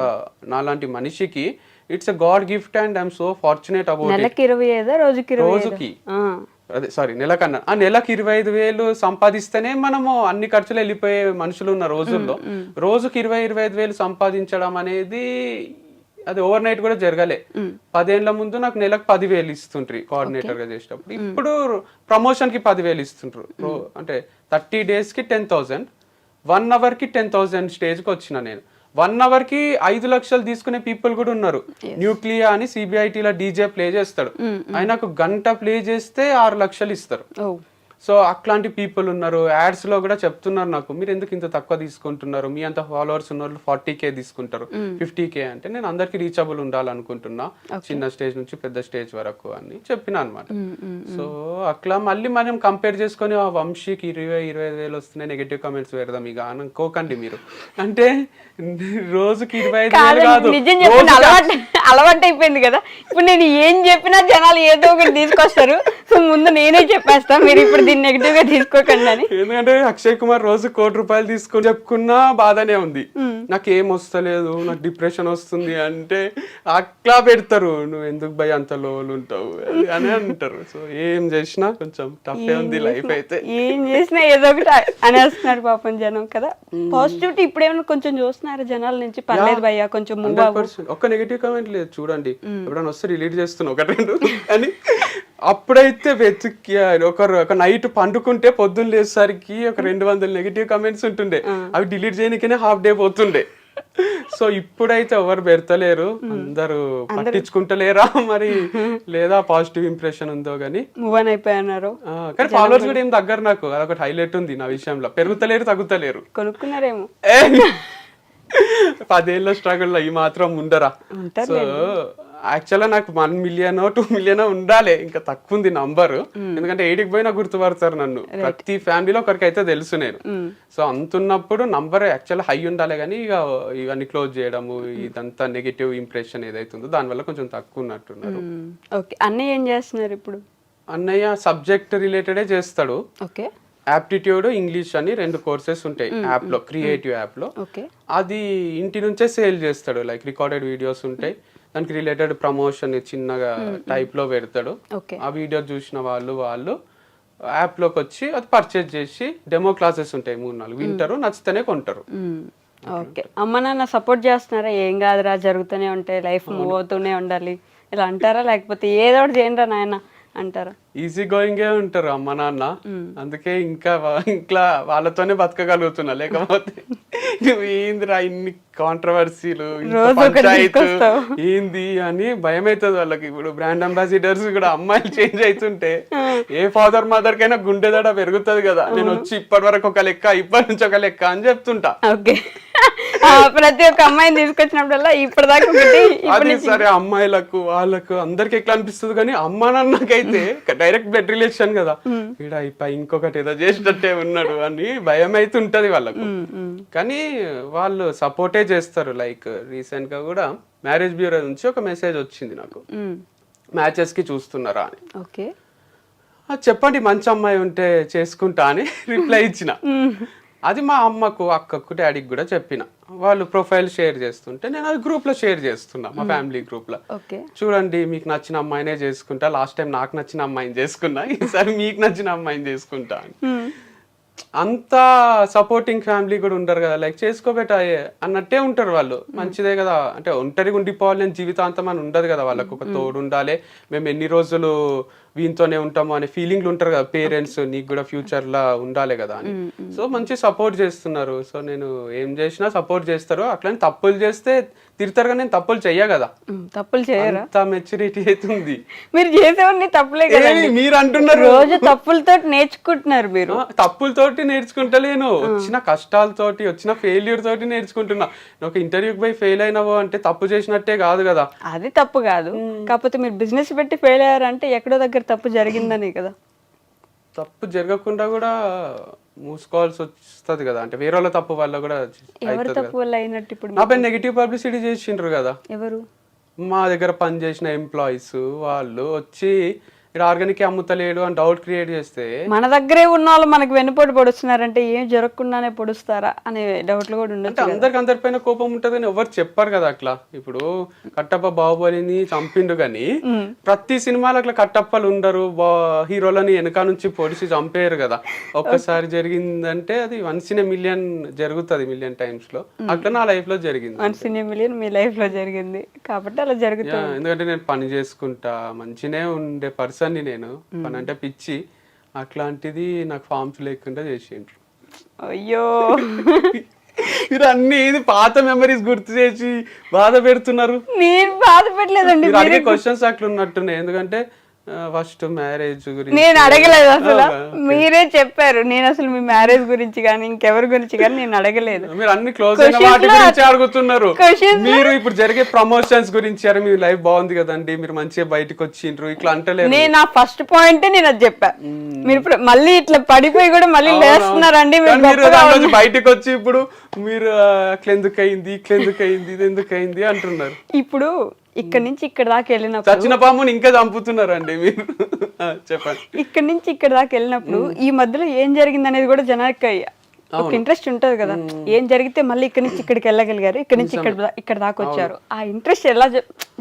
నాలాంటి మనిషికి it's a God gift and I'm so fortunate about it. రోజుకి అదే సారీ నెలకన్నా నెలకు 25 వేలు సంపాదిస్తేనే మనము అన్ని ఖర్చులు వెళ్ళిపోయే మనుషులు ఉన్న రోజుల్లో రోజుకి 20-25 వేలు సంపాదించడం అనేది అది ఓవర్ నైట్ కూడా జరగలే. 10 ఏళ్ల ముందు నాకు నెలకు 10 వేలు ఇస్తుంటారు కోఆర్డినేటర్ గా చేసేటప్పుడు. ఇప్పుడు ప్రమోషన్ కి 10 వేలు ఇస్తుంటారు. అంటే 30 days కి 10,000, 1 hour కి 10,000 స్టేజ్ కి వచ్చిన నేను. 1 hour కి 5 లక్షలు తీసుకునే పీపుల్ కూడా ఉన్నారు. న్యూక్లియా అని సిబిఐటీలో డీజే ప్లే చేస్తాడు, ఆయనకు గంట ప్లే చేస్తే 6 లక్షలు ఇస్తారు. సో అట్లాంటి పీపుల్ ఉన్నారు. యాడ్స్ లో కూడా చెప్తున్నారు నాకు, మీరు ఎందుకు ఇంత తక్కువ తీసుకుంటున్నారు, మీ అంత ఫాలోవర్స్ ఉన్న వాళ్ళు 40K తీసుకుంటారు, 50K అంటే నేను అందరికి రీచబుల్ ఉండాలనుకుంటున్నా, చిన్న స్టేజ్ నుంచి పెద్ద స్టేజ్ వరకు అని చెప్పిన అనమాట. సో అట్లా మళ్ళీ మనం కంపేర్ చేసుకొని ఆ వంశీకి 20-25 వేలు వస్తున్నాయి నెగటివ్ కామెంట్స్ పెడదాం ఇక అనుకోకండి మీరు. అంటే రోజుకి 25 వేలు కాదు, అలవాటు అయిపోయింది కదా. ఇప్పుడు నేను ఏం చెప్పినా జనాలు ఏదో ఒకటి తీసుకొస్తారు. సో ముందు నేనే చెప్పేస్తా, మీరు ఇప్పుడు దీన్ని నెగిటివ్ గా తీసుకోకండి అని. ఎందుకంటే అక్షయ్ కుమార్ రోజు 1 కోటి రూపాయలు తీసుకుని చెప్పుకున్నా బాధనే ఉంది. నాకు ఏం వస్తలేదు, నాకు డిప్రెషన్ వస్తుంది అంటే అట్లా పెడతారు, నువ్వు ఎందుకు భయ అంత లోలు ఉంటావు అని అంటారు. సో ఏం చేసినా కొంచెం టఫే ఉంది లైఫ్ అయితే. ఏం చేసినా ఏదో ఒకటి అనేస్తున్నారు పాపం జనం కదా. పాజిటివిటీ ఇప్పుడు ఏమైనా కొంచెం చూస్తున్నారు జనాల నుంచి, పర్లేదు భయ్యా కొంచెం మూవ్ అవ్వు. ఒక్క నెగిటివ్ కామెంట్ లేదు చూడండి, ఎప్పుడైనా వస్తే రిలీట్ చేస్తున్నా 1-2 అని. అప్పుడైతే వెతికి ఒక నైట్ పండుకుంటే పొద్దున్న లేసరికి ఒక 200 నెగిటివ్ కామెంట్స్ ఉంటుండే, అవి డిలీట్ చేయడానికనే హాఫ్ డే పోతుండే. సో ఇప్పుడైతే ఎవరు పెడతలేరు, అందరూ పట్టించుకుంటలేరా మరి, లేదా పాజిటివ్ ఇంప్రెషన్ ఉందో గానీ మూవ్ ఆన్ అయిపోయినారు. కానీ ఫాలోవర్స్ కూడా ఏం తగ్గరు నాకు, అదొకటి హైలైట్ ఉంది నా విషయంలో. పెరుగుతలేరు తగ్గుతలేరు. కొనుక్కున్నారేమో 10 ఏళ్ళ స్ట్రగుల్ ఈ మాత్రం ఉండరా. సో యాక్చువల్గా నాకు 1 million 2 million ఉండాలి, ఇంకా తక్కువ ఉంది నంబరు. ఎందుకంటే 8కి పోయినా గుర్తుపడతారు నన్ను, ప్రతి ఫ్యామిలీలో ఒకరికైతే తెలుసు నేను. సో అంతున్నప్పుడు నంబర్ యాక్చువల్ హై ఉండాలి, కానీ ఇక ఇవన్నీ క్లోజ్ చేయడము, ఇదంతా నెగిటివ్ ఇంప్రెషన్ ఏదైతుందో దానివల్ల కొంచెం తక్కువ ఉన్నట్టున్నారు. ఓకే, అన్నయ్య ఏం చేస్తున్నారు ఇప్పుడు? అన్నయ్య సబ్జెక్ట్ రిలేటెడే చేస్తాడు. ఓకే, యాప్టిట్యూడ్ ఇంగ్లీష్ అని 2 కోర్సెస్ ఉంటాయి యాప్ లో, క్రియేటివ్ యాప్ లో. ఓకే. అది ఇంటి నుంచే సేల్ చేస్తాడు, లైక్ రికార్డెడ్ వీడియోస్ ఉంటాయి, దానికి రిలేటెడ్ ప్రమోషన్ చిన్నగా టైప్ లో పెడతాడు. ఆ వీడియో చూసిన వాళ్ళు యాప్ లోకి వచ్చి అది పర్చేజ్ చేసి డెమో క్లాసెస్ ఉంటాయి 3-4 వింటారు, నచ్చితేనే కొంటారు. ఓకే. అమ్మ నాన్న సపోర్ట్ చేస్తున్నారా? ఏం కాదురా, జరుగుతూనే ఉంటాయి, లైఫ్ మూవ్ అవుతూనే ఉండాలి ఇలా అంటారా, లేకపోతే ఏదో ఒకటి చేయండి రా నాయన అంటారా? ఈజీ గోయింగే ఉంటారు అమ్మ నాన్న, అందుకే ఇంకా ఇంట్లో వాళ్ళతోనే బతకగలుగుతున్నా. లేకపోతే నువ్వు ఏందిరా ఇన్ని కాంట్రవర్సీలు, పంచాయతీ ఏంది అని భయం అవుతుంది వాళ్ళకి. ఇప్పుడు బ్రాండ్ అంబాసిడర్స్ కూడా అమ్మాయిలు చేంజ్ అవుతుంటే ఏ ఫాదర్ మదర్ కైనా గుండె దడ పెరుగుతుంది కదా. నేను వచ్చి ఇప్పటి వరకు ఒక లెక్క, ఇప్పటి నుంచి ఒక లెక్క అని చెప్తుంటా. ఓకే. ప్రతి ఒక్క అమ్మాయిని తీసుకొచ్చినప్పుడల్లా ఇప్పటిదాకా అది సరే, అమ్మాయిలకు వాళ్ళకు అందరికి ఎట్లా అనిపిస్తుంది, కానీ అమ్మ నాన్నకైతే డైరెక్ట్ బ్లడ్ రిలేషన్ కదా, ఇక్కడ ఇంకొకటి ఏదో చేసినట్టే ఉన్నాడు అని భయం అయితే ఉంటది వాళ్ళకు. కానీ వాళ్ళు సపోర్టే చేస్తారు. లైక్ రీసెంట్ గా కూడా మ్యారేజ్ బ్యూరో నుంచి ఒక మెసేజ్ వచ్చింది నాకు, మ్యాచెస్ కి చూస్తున్నారా అని. ఓకే. చెప్పండి మంచి అమ్మాయి ఉంటే చేసుకుంటా అని రిప్లై ఇచ్చిన. అది మా అమ్మకు, అక్కకు, డాడీకి కూడా చెప్పిన. వాళ్ళు ప్రొఫైల్ షేర్ చేస్తుంటే నేను అది గ్రూప్ లో షేర్ చేస్తున్నా, మా ఫ్యామిలీ గ్రూప్ లో. చూడండి మీకు నచ్చిన అమ్మాయినే చేసుకుంటా, లాస్ట్ టైం నాకు నచ్చిన అమ్మాయిని చేసుకున్నా, ఈసారి మీకు నచ్చిన అమ్మాయిని చేసుకుంటా అని. అంత సపోర్టింగ్ ఫ్యామిలీ కూడా ఉంటారు కదా, లైక్ చేసుకోబెట్టాయే అన్నట్టే ఉంటారు వాళ్ళు. మంచిదే కదా, అంటే ఒంటరిగా ఉండిపోవాలి అని జీవితాంతం అని ఉండదు కదా, వాళ్ళకు ఒక తోడు ఉండాలి, మేము ఎన్ని రోజులు వీనితోనే ఉంటాము అనే ఫీలింగ్లు ఉంటారు కదా పేరెంట్స్, నీకు కూడా ఫ్యూచర్ లా ఉండాలి కదా అని. సో మంచి సపోర్ట్ చేస్తున్నారు. సో నేను ఏం చేసినా సపోర్ట్ చేస్తారు. అట్లని తప్పులు చేస్తే తిడతారు, కానీ నేను తప్పులు చెయ్య కదా. తప్పులు చేయరా? మెచ్యూరిటీ అవుతుంది. మీరు చేసేవాడిని తప్పులే కదా, మీరు అంటున్నారు. రోజు తప్పులతో నేర్చుకుంటున్నారు మీరు. తప్పులతోటి నేర్చుకుంటలేను, వచ్చిన కష్టాలతోటి, వచ్చిన ఫెయిల్యూర్ తోటి నేర్చుకుంటున్నా. ఒక ఇంటర్వ్యూకి పోయి ఫెయిల్ అయినావో అంటే తప్పు చేసినట్టే కాదు కదా. అది తప్పు కాదు, కాకపోతే మీరు బిజినెస్ పెట్టి ఫెయిల్ అయ్యారంటే ఎక్కడో దగ్గర తప్పు జరిగిందని కదా. తప్పు జరగకుండా కూడా మూసుకోవాల్సి వస్తుంది కదా, అంటే వేరే వాళ్ళ తప్పు వల్ల కూడా. ఎవరు తప్పు వల్ల అయినట్టు? ఇప్పుడు నా పైన నెగిటివ్ పబ్లిసిటీ చేసిండ్రు కదా. ఎవరు? మా దగ్గర పని చేసిన ఎంప్లాయీస్ వాళ్ళు వచ్చి ఇక్కడ ఆర్గానిక్ అమ్ముతలేడు అని డౌట్ క్రియేట్ చేస్తే, మన దగ్గరే ఉన్న వాళ్ళు మనకి వెన్నుపోటు పొడుస్తున్నారంటే ఏం జరగకుండానే పొడుస్తారా అనే డౌట్లు కూడా ఉండదు. అందరికి అందరిపైన కోపం ఉంటది కానీ ఎవరు చెప్పారు కదా అట్లా. ఇప్పుడు కట్టప్ప బాహుబలిని చంపిండు కానీ ప్రతి సినిమాలో అట్లా కట్టప్పలు ఉండరు, హీరోలని వెనక నుంచి పొడిచి చంపేయరు కదా. ఒక్కసారి జరిగిందంటే అది 1 in a million జరుగుతుంది, million times లో. అట్లా నా లైఫ్ లో జరిగింది. 1 in a million me life లో జరిగింది కాబట్టి అలా జరుగుతుంది. ఎందుకంటే నేను పని చేసుకుంటా, మంచినే ఉండే పర్సన్ ని, నేను పని అంటే పిచ్చి, అట్లాంటిది నాకు ఫార్మ్స్ లేకుండా చేసిండ్రు. అయ్యో, మీరు అన్ని పాత మెమరీస్ గుర్తు చేసి బాధ పెడుతున్నారు. నేను బాధ పెట్టలేదండి, అడిగే క్వశ్చన్స్ అట్లా ఉన్నట్టున్నాయి. ఎందుకంటే ఫస్ట్ మ్యారేజ్ గురించి నేను అడగలేదు అసలు, మీరే చెప్పారు. నేను అసలు మీ మ్యారేజ్ గురించి కానీ ఇంకెవరి గురించి కానీ నేను అడగలేదు. మీరు అన్ని క్లోజ్ అయిన వాటి గురించి అడుగుతున్నారు. మీరు ఇప్పుడు జరిగే ప్రమోషన్స్ గురించి, అరే మీ లైఫ్ బాగుంది కదండి, మీరు మంచిగా బయటకు వచ్చిండ్రు, ఇట్లా అంటలేదు. నేను నా ఫస్ట్ పాయింట్ నేను అది చెప్పా. మీరు ఇప్పుడు మళ్ళీ ఇట్లా పడిపోయి కూడా మళ్ళీ లేస్తున్నారండి. మీరు బయటకు వచ్చి ఇప్పుడు మీరు అట్లా ఎందుకు అయింది, ఇట్లా ఎందుకు అయింది, ఇది ఎందుకు అయింది అంటున్నారు. ఇప్పుడు ఇక్కడ నుంచి ఇక్కడ దాకా వెళ్ళినప్పుడు చచ్చిన పాముని ఇంకా చంపుతున్నారండి మీరు. చెప్పండి. ఇక్కడ నుంచి ఇక్కడ దాకా వెళ్ళినప్పుడు ఈ మధ్యలో ఏం జరిగింది అనేది కూడా జనానికి ఒక ఇంట్రెస్ట్ ఉంటది కదా. ఏం జరిగితే మళ్ళీ ఇక్కడ నుంచి ఇక్కడికి వెళ్ళగలిగారు, ఇక్కడ నుంచి ఇక్కడ దాకా వచ్చారు, ఆ ఇంట్రెస్ట్ ఎలా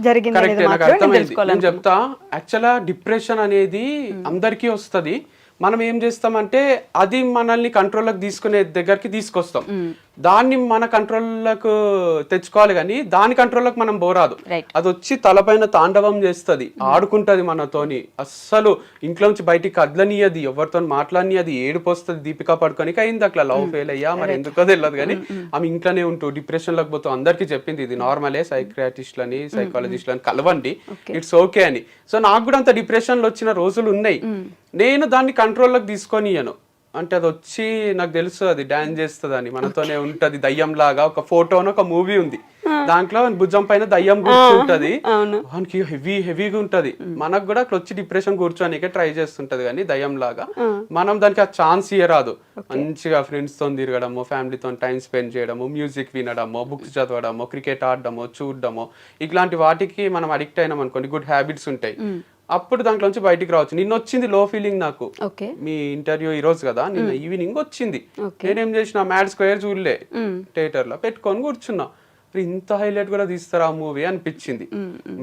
జరిగింది అనేది మాత్రం తెలుసుకోవాలి. నేను చెప్తా. యాక్చువల్గా డిప్రెషన్ అనేది అందరికీ వస్తుంది. మనం ఏం చేస్తామంటే అది మనల్ని కంట్రోల్లోకి తీసుకునే దగ్గరికి తీసుకొస్తాం. దాన్ని మన కంట్రోల్లోకి తెచ్చుకోవాలి, కానీ దాని కంట్రోల్లోకి మనం పోరాదు. అది వచ్చి తలపైన తాండవం చేస్తుంది, ఆడుకుంటది మనతోని. అస్సలు ఇంట్లో నుంచి బయటికి కదలనియది, ఎవరితో మాట్లాడనియది, ఏడుపు వస్తుంది. దీపికా పడుకోనికి అయింది అట్లా, లవ్ ఫెయిల్ అయ్యా మరి ఎందుకో తెలియదు కానీ ఆమె ఇంట్లోనే ఉంటూ డిప్రెషన్ లోకి పోతూ అందరికీ చెప్పింది ఇది నార్మలే, సైక్రియాటిస్ట్లని సైకాలజిస్ట్లని కలవండి, ఇట్స్ ఓకే అని. సో నాకు కూడా అంత డిప్రెషన్ లో వచ్చిన రోజులు ఉన్నాయి. నేను దాన్ని కంట్రోల్లోకి తీసుకొనియను. అంటే అది వచ్చి నాకు తెలుసు అది డాన్స్ చేస్తుంది అని, మనతోనే ఉంటది దయ్యం లాగా. ఒక ఫోటోను ఒక మూవీ ఉంది, దాంట్లో భుజం పైన దయ్యం కూర్చుంటది, వానికి హెవీగా ఉంటది. మనకు కూడా అట్లా వచ్చి డిప్రెషన్ కూర్చోనికే ట్రై చేస్తుంటది, కానీ దయ్యం లాగా. మనం దానికి ఆ ఛాన్స్ ఇయ్యరాదు. మంచిగా ఫ్రెండ్స్ తో తిరగడము, ఫ్యామిలీతో టైం స్పెండ్ చేయడము, మ్యూజిక్ వినడము, బుక్స్ చదవడము, క్రికెట్ ఆడడము, చూడడము, ఇట్లాంటి వాటికి మనం అడిక్ట్ అయినాం అనుకోండి, గుడ్ హ్యాబిట్స్ ఉంటాయి. అప్పుడు దాంట్లో నుంచి బయటికి రావచ్చు. నిన్న వచ్చింది లో ఫీలింగ్ నాకు. ఓకే. మీ ఇంటర్వ్యూ ఈ రోజు కదా, నిన్న ఈవినింగ్ వచ్చింది. ఓకే. నేనేం చేసిన, మ్యాడ్ స్క్వేర్ చూడలే, థియేటర్ లో పెట్టుకొని కూర్చున్నా. ఇంత హైలైట్ కూడా తీస్తారా ఆ మూవీ అనిపించింది.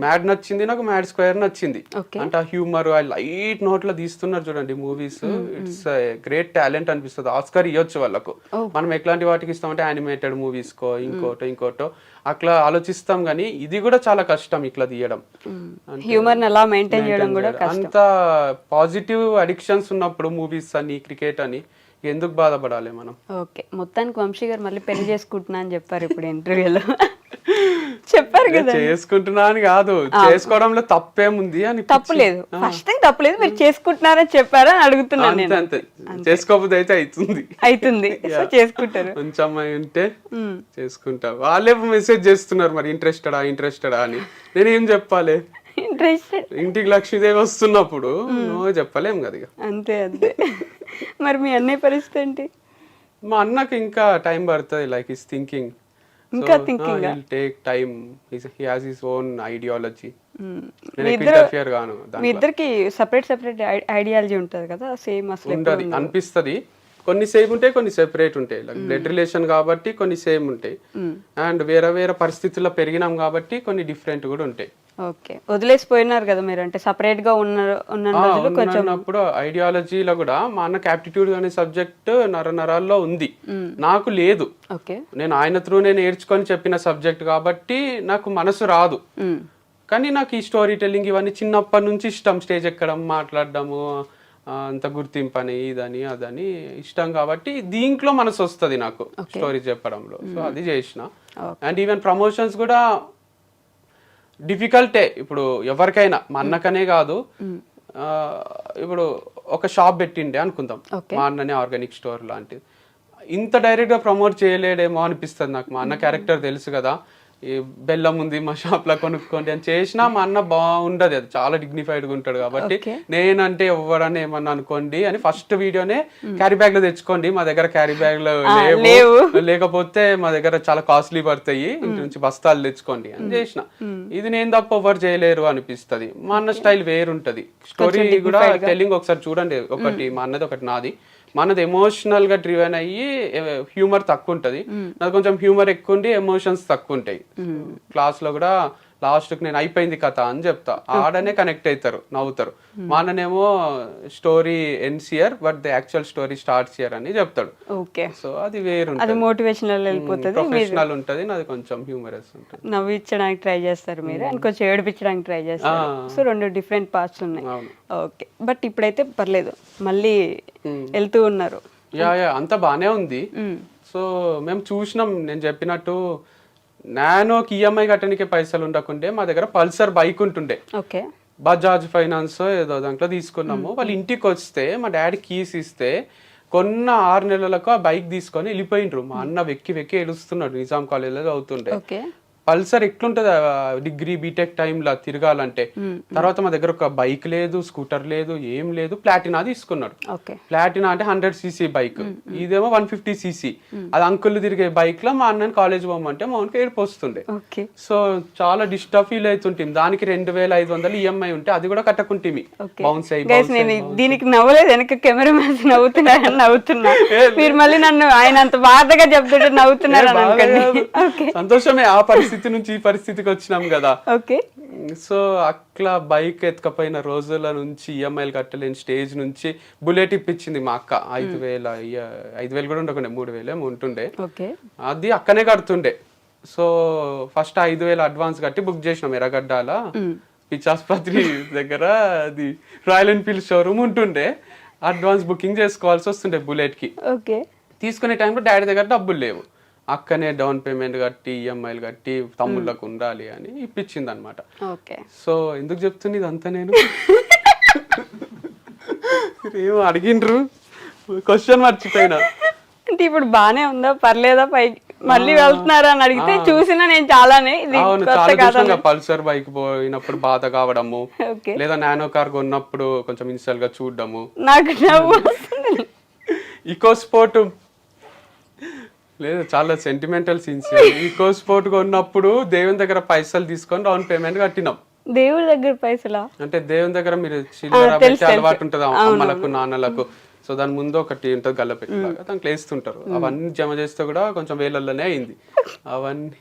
మ్యాడ్ నచ్చింది నాకు, మ్యాడ్ స్క్వేర్ నచ్చింది. అంటే ఆ హ్యూమర్, ఆ లైట్ నోట్ లో తీస్తున్నారు చూడండి మూవీస్. ఇట్స్ గ్రేట్ టాలెంట్ అనిపిస్తుంది. ఆస్కర్ ఇవ్వచ్చు వాళ్ళకు. మనం ఎట్లాంటి వాటికి ఇస్తామంటే యానిమేటెడ్ మూవీస్ కో ఇంకోటో అట్లా ఆలోచిస్తాం, కానీ ఇది కూడా చాలా కష్టం ఇట్లా తీయడం. హ్యూమర్ అలా మెయింటైన్ చేయడం కూడా అంత పాజిటివ్ అడిక్షన్స్ ఉన్నప్పుడు మూవీస్ అని, క్రికెట్ అని ఎందుకు బాధపడాలి మనం? ఓకే. మొత్తానికి వంశీ గారు మళ్ళీ పెళ్లి చేసుకుంటున్నా అని చెప్పారు ఇప్పుడు ఇంటర్వ్యూలో. చెప్పారు కదా. చేసుకుంటున్నా అని కాదు, చేసుకోవడంలో తప్పేముంది అని. తప్పులేదు, ఫస్ట్ టైం తప్పులేదు, మీరు చేసుకుంటున్నారని చెప్పారా అని అడుగుతున్నాను నేను. అంతే, చేసుకోకపోతే అయితే అవుతుంది సో చేసుకుంటారు. మంచి అమ్మాయి ఉంటే చేసుకుంటా. వాళ్ళే మెసేజ్ చేస్తున్నారు మరి ఇంట్రెస్టెడా అని. నేనేం చెప్పాలి? ఇంట్రెస్టెడ్. ఇంటికి లక్ష్మీదేవి వస్తున్నప్పుడు నువ్వు చెప్పలేం కదా ఇక. అంతే. మరి మీ అన్నయ్య పరిస్థితి ఏంటి? మా అన్నకి ఇంకా టైం పడుతుంది. Like is thinking. ఇంకా thinking. Take time. He has his own ideology. మీ ఇద్దరికి సెపరేట్ ఐడియాలజీ ఉంటది కదా, సేమ్ అసలు ఉండదు అనిపిస్తుంది. కొన్ని సేమ్ ఉంటాయి, కొన్ని సెపరేట్ ఉంటాయి. లైక్ బ్లడ్ రిలేషన్ కాబట్టి కొన్ని సేమ్ ఉంటాయి, అండ్ వేరే పరిస్థితుల్లో పెరిగినాం కాబట్టి కొన్ని డిఫరెంట్ కూడా ఉంటాయి. ఓకే. వదిలేసిపోయినారు కదా మీరు, అంటే సపరేట్ గా ఉన్నప్పుడు ఐడియాలజీలో కూడా మా అన్నకి యాప్టిట్యూడ్ అనే సబ్జెక్ట్ నరాల్లో ఉంది, నాకు లేదు. నేను ఆయన త్రూ నేను నేర్చుకొని చెప్పిన సబ్జెక్ట్ కాబట్టి నాకు మనసు రాదు. కానీ నాకు ఈ స్టోరీ టెల్లింగ్ ఇవన్నీ చిన్నప్పటి నుంచి ఇష్టం. స్టేజ్ ఎక్కడం, మాట్లాడడము, అంత గుర్తింపు అని, ఇదని అదని ఇష్టం కాబట్టి దీంట్లో మనసు వస్తుంది నాకు స్టోరీ చెప్పడంలో. సో అది చేసిన. అండ్ ఈవెన్ ప్రమోషన్స్ కూడా డిఫికల్టే ఇప్పుడు ఎవరికైనా, మా అన్నకనే కాదు. ఇప్పుడు ఒక షాప్ పెట్టిండే అనుకుందాం, మా అన్ననే ఆర్గానిక్ స్టోర్ లాంటిది. ఇంత డైరెక్ట్ గా ప్రమోట్ చేయలేడేమో అనిపిస్తుంది నాకు. మా అన్న క్యారెక్టర్ తెలుసు కదా, ఈ బెల్లం ఉంది మా షాప్ లో కొనుక్కోండి అని చేసినా మా అన్న బాగుండదు. అది చాలా డిగ్నిఫైడ్ గా ఉంటాడు కాబట్టి నేనంటే ఎవరన్నా ఏమన్నా అనుకోండి అని ఫస్ట్ వీడియోనే క్యారీ బ్యాగ్ లో తెచ్చుకోండి, మా దగ్గర క్యారీ బ్యాగ్ లో లేవు, లేకపోతే మా దగ్గర చాలా కాస్ట్లీ పడతాయి, ఇంటి నుంచి బస్తాలు తెచ్చుకోండి అని చేసిన. ఇది నేను తప్ప ఎవరు చేయలేరు అనిపిస్తుంది. మా అన్న స్టైల్ వేరుంటది. స్టోరీ కూడా టెల్లింగ్ ఒకసారి చూడండి, ఒకటి మా అన్నది ఒకటి నాది. మనది ఎమోషనల్ గా డ్రివెన్ అయ్యి హ్యూమర్ తక్కువ ఉంటది, నాది కొంచెం హ్యూమర్ ఎక్కువ ఉండి ఎమోషన్స్ తక్కువ ఉంటాయి. క్లాస్ లో కూడా లాస్ట్ కి నేను అయిపోయింది కథ అని చెప్తా, ఆడనే కనెక్ట్ అవుతారు, నవ్వుతారు. మా అన్ననేమో story ends here but the actual story starts here అని చెప్తాడు. ఓకే. సో అది వేరు, అది మోటివేషనల్ వెళ్ళిపోతుంది, ప్రొఫెషనల్ ఉంటది, నాది కొంచెం హ్యూమరస్ ఉంటుంది. నవ్వించడానికి ట్రై చేస్తారు మీరు, అండ్ కొంచెం ఏడిపించడానికి ట్రై చేస్తారు. సో రెండు డిఫరెంట్ పార్ట్స్ ఉన్నాయి. ఓకే. బట్ ఇప్పుడైతే పర్లేదు, మళ్ళీ వెళ్తూ ఉన్నారు. యా అంతా బానే ఉంది. సో మేము చూసినాం, నేను చెప్పినట్టు నానోకి ఈఎంఐ కట్టడానికి పైసలు ఉండకుండే మా దగ్గర పల్సర్ బైక్ ఉంటుండే. ఓకే. బజాజ్ ఫైనాన్స్ ఏదో దాంట్లో తీసుకున్నాము. వాళ్ళు ఇంటికి వస్తే మా డాడీ కీస్ ఇస్తే కొన్న 6 నెలలకు ఆ బైక్ తీసుకొని వెళ్ళిపోయిండ్రు. మా అన్న వెక్కి ఏడుస్తున్నాడు, నిజాం కాలేజీలో చదువుతుండే. పల్సర్ ఎట్లుంటది డిగ్రీ బీటెక్ టైంలో తిరగాలంటే. తర్వాత మా దగ్గర ఒక బైక్ లేదు, స్కూటర్ లేదు, ఏం లేదు. ప్లాటినా తీసుకున్నాడు. ప్లాటినా అంటే 100cc బైక్, ఇదేమో 150cc. అది అంకుల్ తిరిగే బైక్ లో మా అన్నని కాలేజ్ పోమంటే మా అన్నకి ఏడుపు వస్తుండే. సో చాలా డిస్టర్బ్ ఫీల్ అవుతుంటుంది. దానికి 2500 ఈఎంఐ ఉంటే అది కూడా కట్టకుంటుంది. బౌన్స్ అయ్యి దీనికి నవ్వలేదు, వెనక కెమెరా మ్యాన్ నవ్వుతున్నారు, మీరు మళ్ళీ నన్ను ఆయన అంత బాధగా చెప్తుంటే నవ్వుతున్నారు. సంతోషమే, ఆ పరిస్థితి నుంచి ఈ పరిస్థితికి వచ్చినాం కదా. ఓకే. సో అట్లా బైక్ ఎత్తుకపోయిన రోజుల నుంచి ఈఎంఐలు కట్టలేని స్టేజ్ నుంచి బుల్లెట్ ఇప్పించింది మా అక్క. 5,000 కూడా ఉండకుండే, 3,000 ఉంటుండే. అది అక్కనే కడుతుండే. సో ఫస్ట్ 5,000 అడ్వాన్స్ కట్టి బుక్ చేసినాం ఎర్రగడ్డాల పిచ్చాసుపత్రి దగ్గర. అది రాయల్ ఎన్ఫీల్డ్ షోరూమ్ ఉంటుండే. అడ్వాన్స్ బుకింగ్ చేసుకోవాల్సి వస్తుండే బుల్లెట్ కి. తీసుకునే టైంలో డాడీ దగ్గర డబ్బులు లేవు. అక్కనే డౌన్ పేమెంట్ కట్టి ఈఎంఐలు కట్టి తమ్ముళ్ళకు ఉండాలి అని ఇప్పించింది అనమాట. సో ఎందుకు చెప్తుంది ఇదంతా? నేను ఏమో అడిగిండ్రు, క్వశ్చన్ మర్చిపోయినా. అంటే ఇప్పుడు బానే ఉందా, పర్లేదా, పైకి మళ్ళీ వెళ్తున్నారా అని అడిగితే చూసినా నేను చాలానే. అవును, చాలా చూసాను. పల్సర్ బైక్ పోయినప్పుడు బాధ కావడము, లేదా నానో కార్ కొన్నప్పుడు కొంచెం ఇన్స్టాల్ గా చూడడము. నాకు ఈకో స్పోర్ట్ లేదు, చాలా సెంటిమెంటల్ సీన్స్. ఈకో స్పోర్ట్ కొన్నప్పుడు దేవుని దగ్గర పైసలు తీసుకొని డౌన్ పేమెంట్ కట్టినాం. దేవుడి దగ్గర పైసలా? అంటే దేవుని దగ్గర మీరు చిల్లర తెలుసు, పెట్టి తెలుసు. అలవాటు ఉంటుంది అమ్మలకు నాన్నలకు. సో దాని ముందు ఒకటి ఉంటుంది గల్లపెట్టిలాగా, దాంట్లో వేస్తుంటారు. అవన్నీ జమ చేస్తే కూడా కొంచెం వేలల్లోనే అయింది అవన్నీ.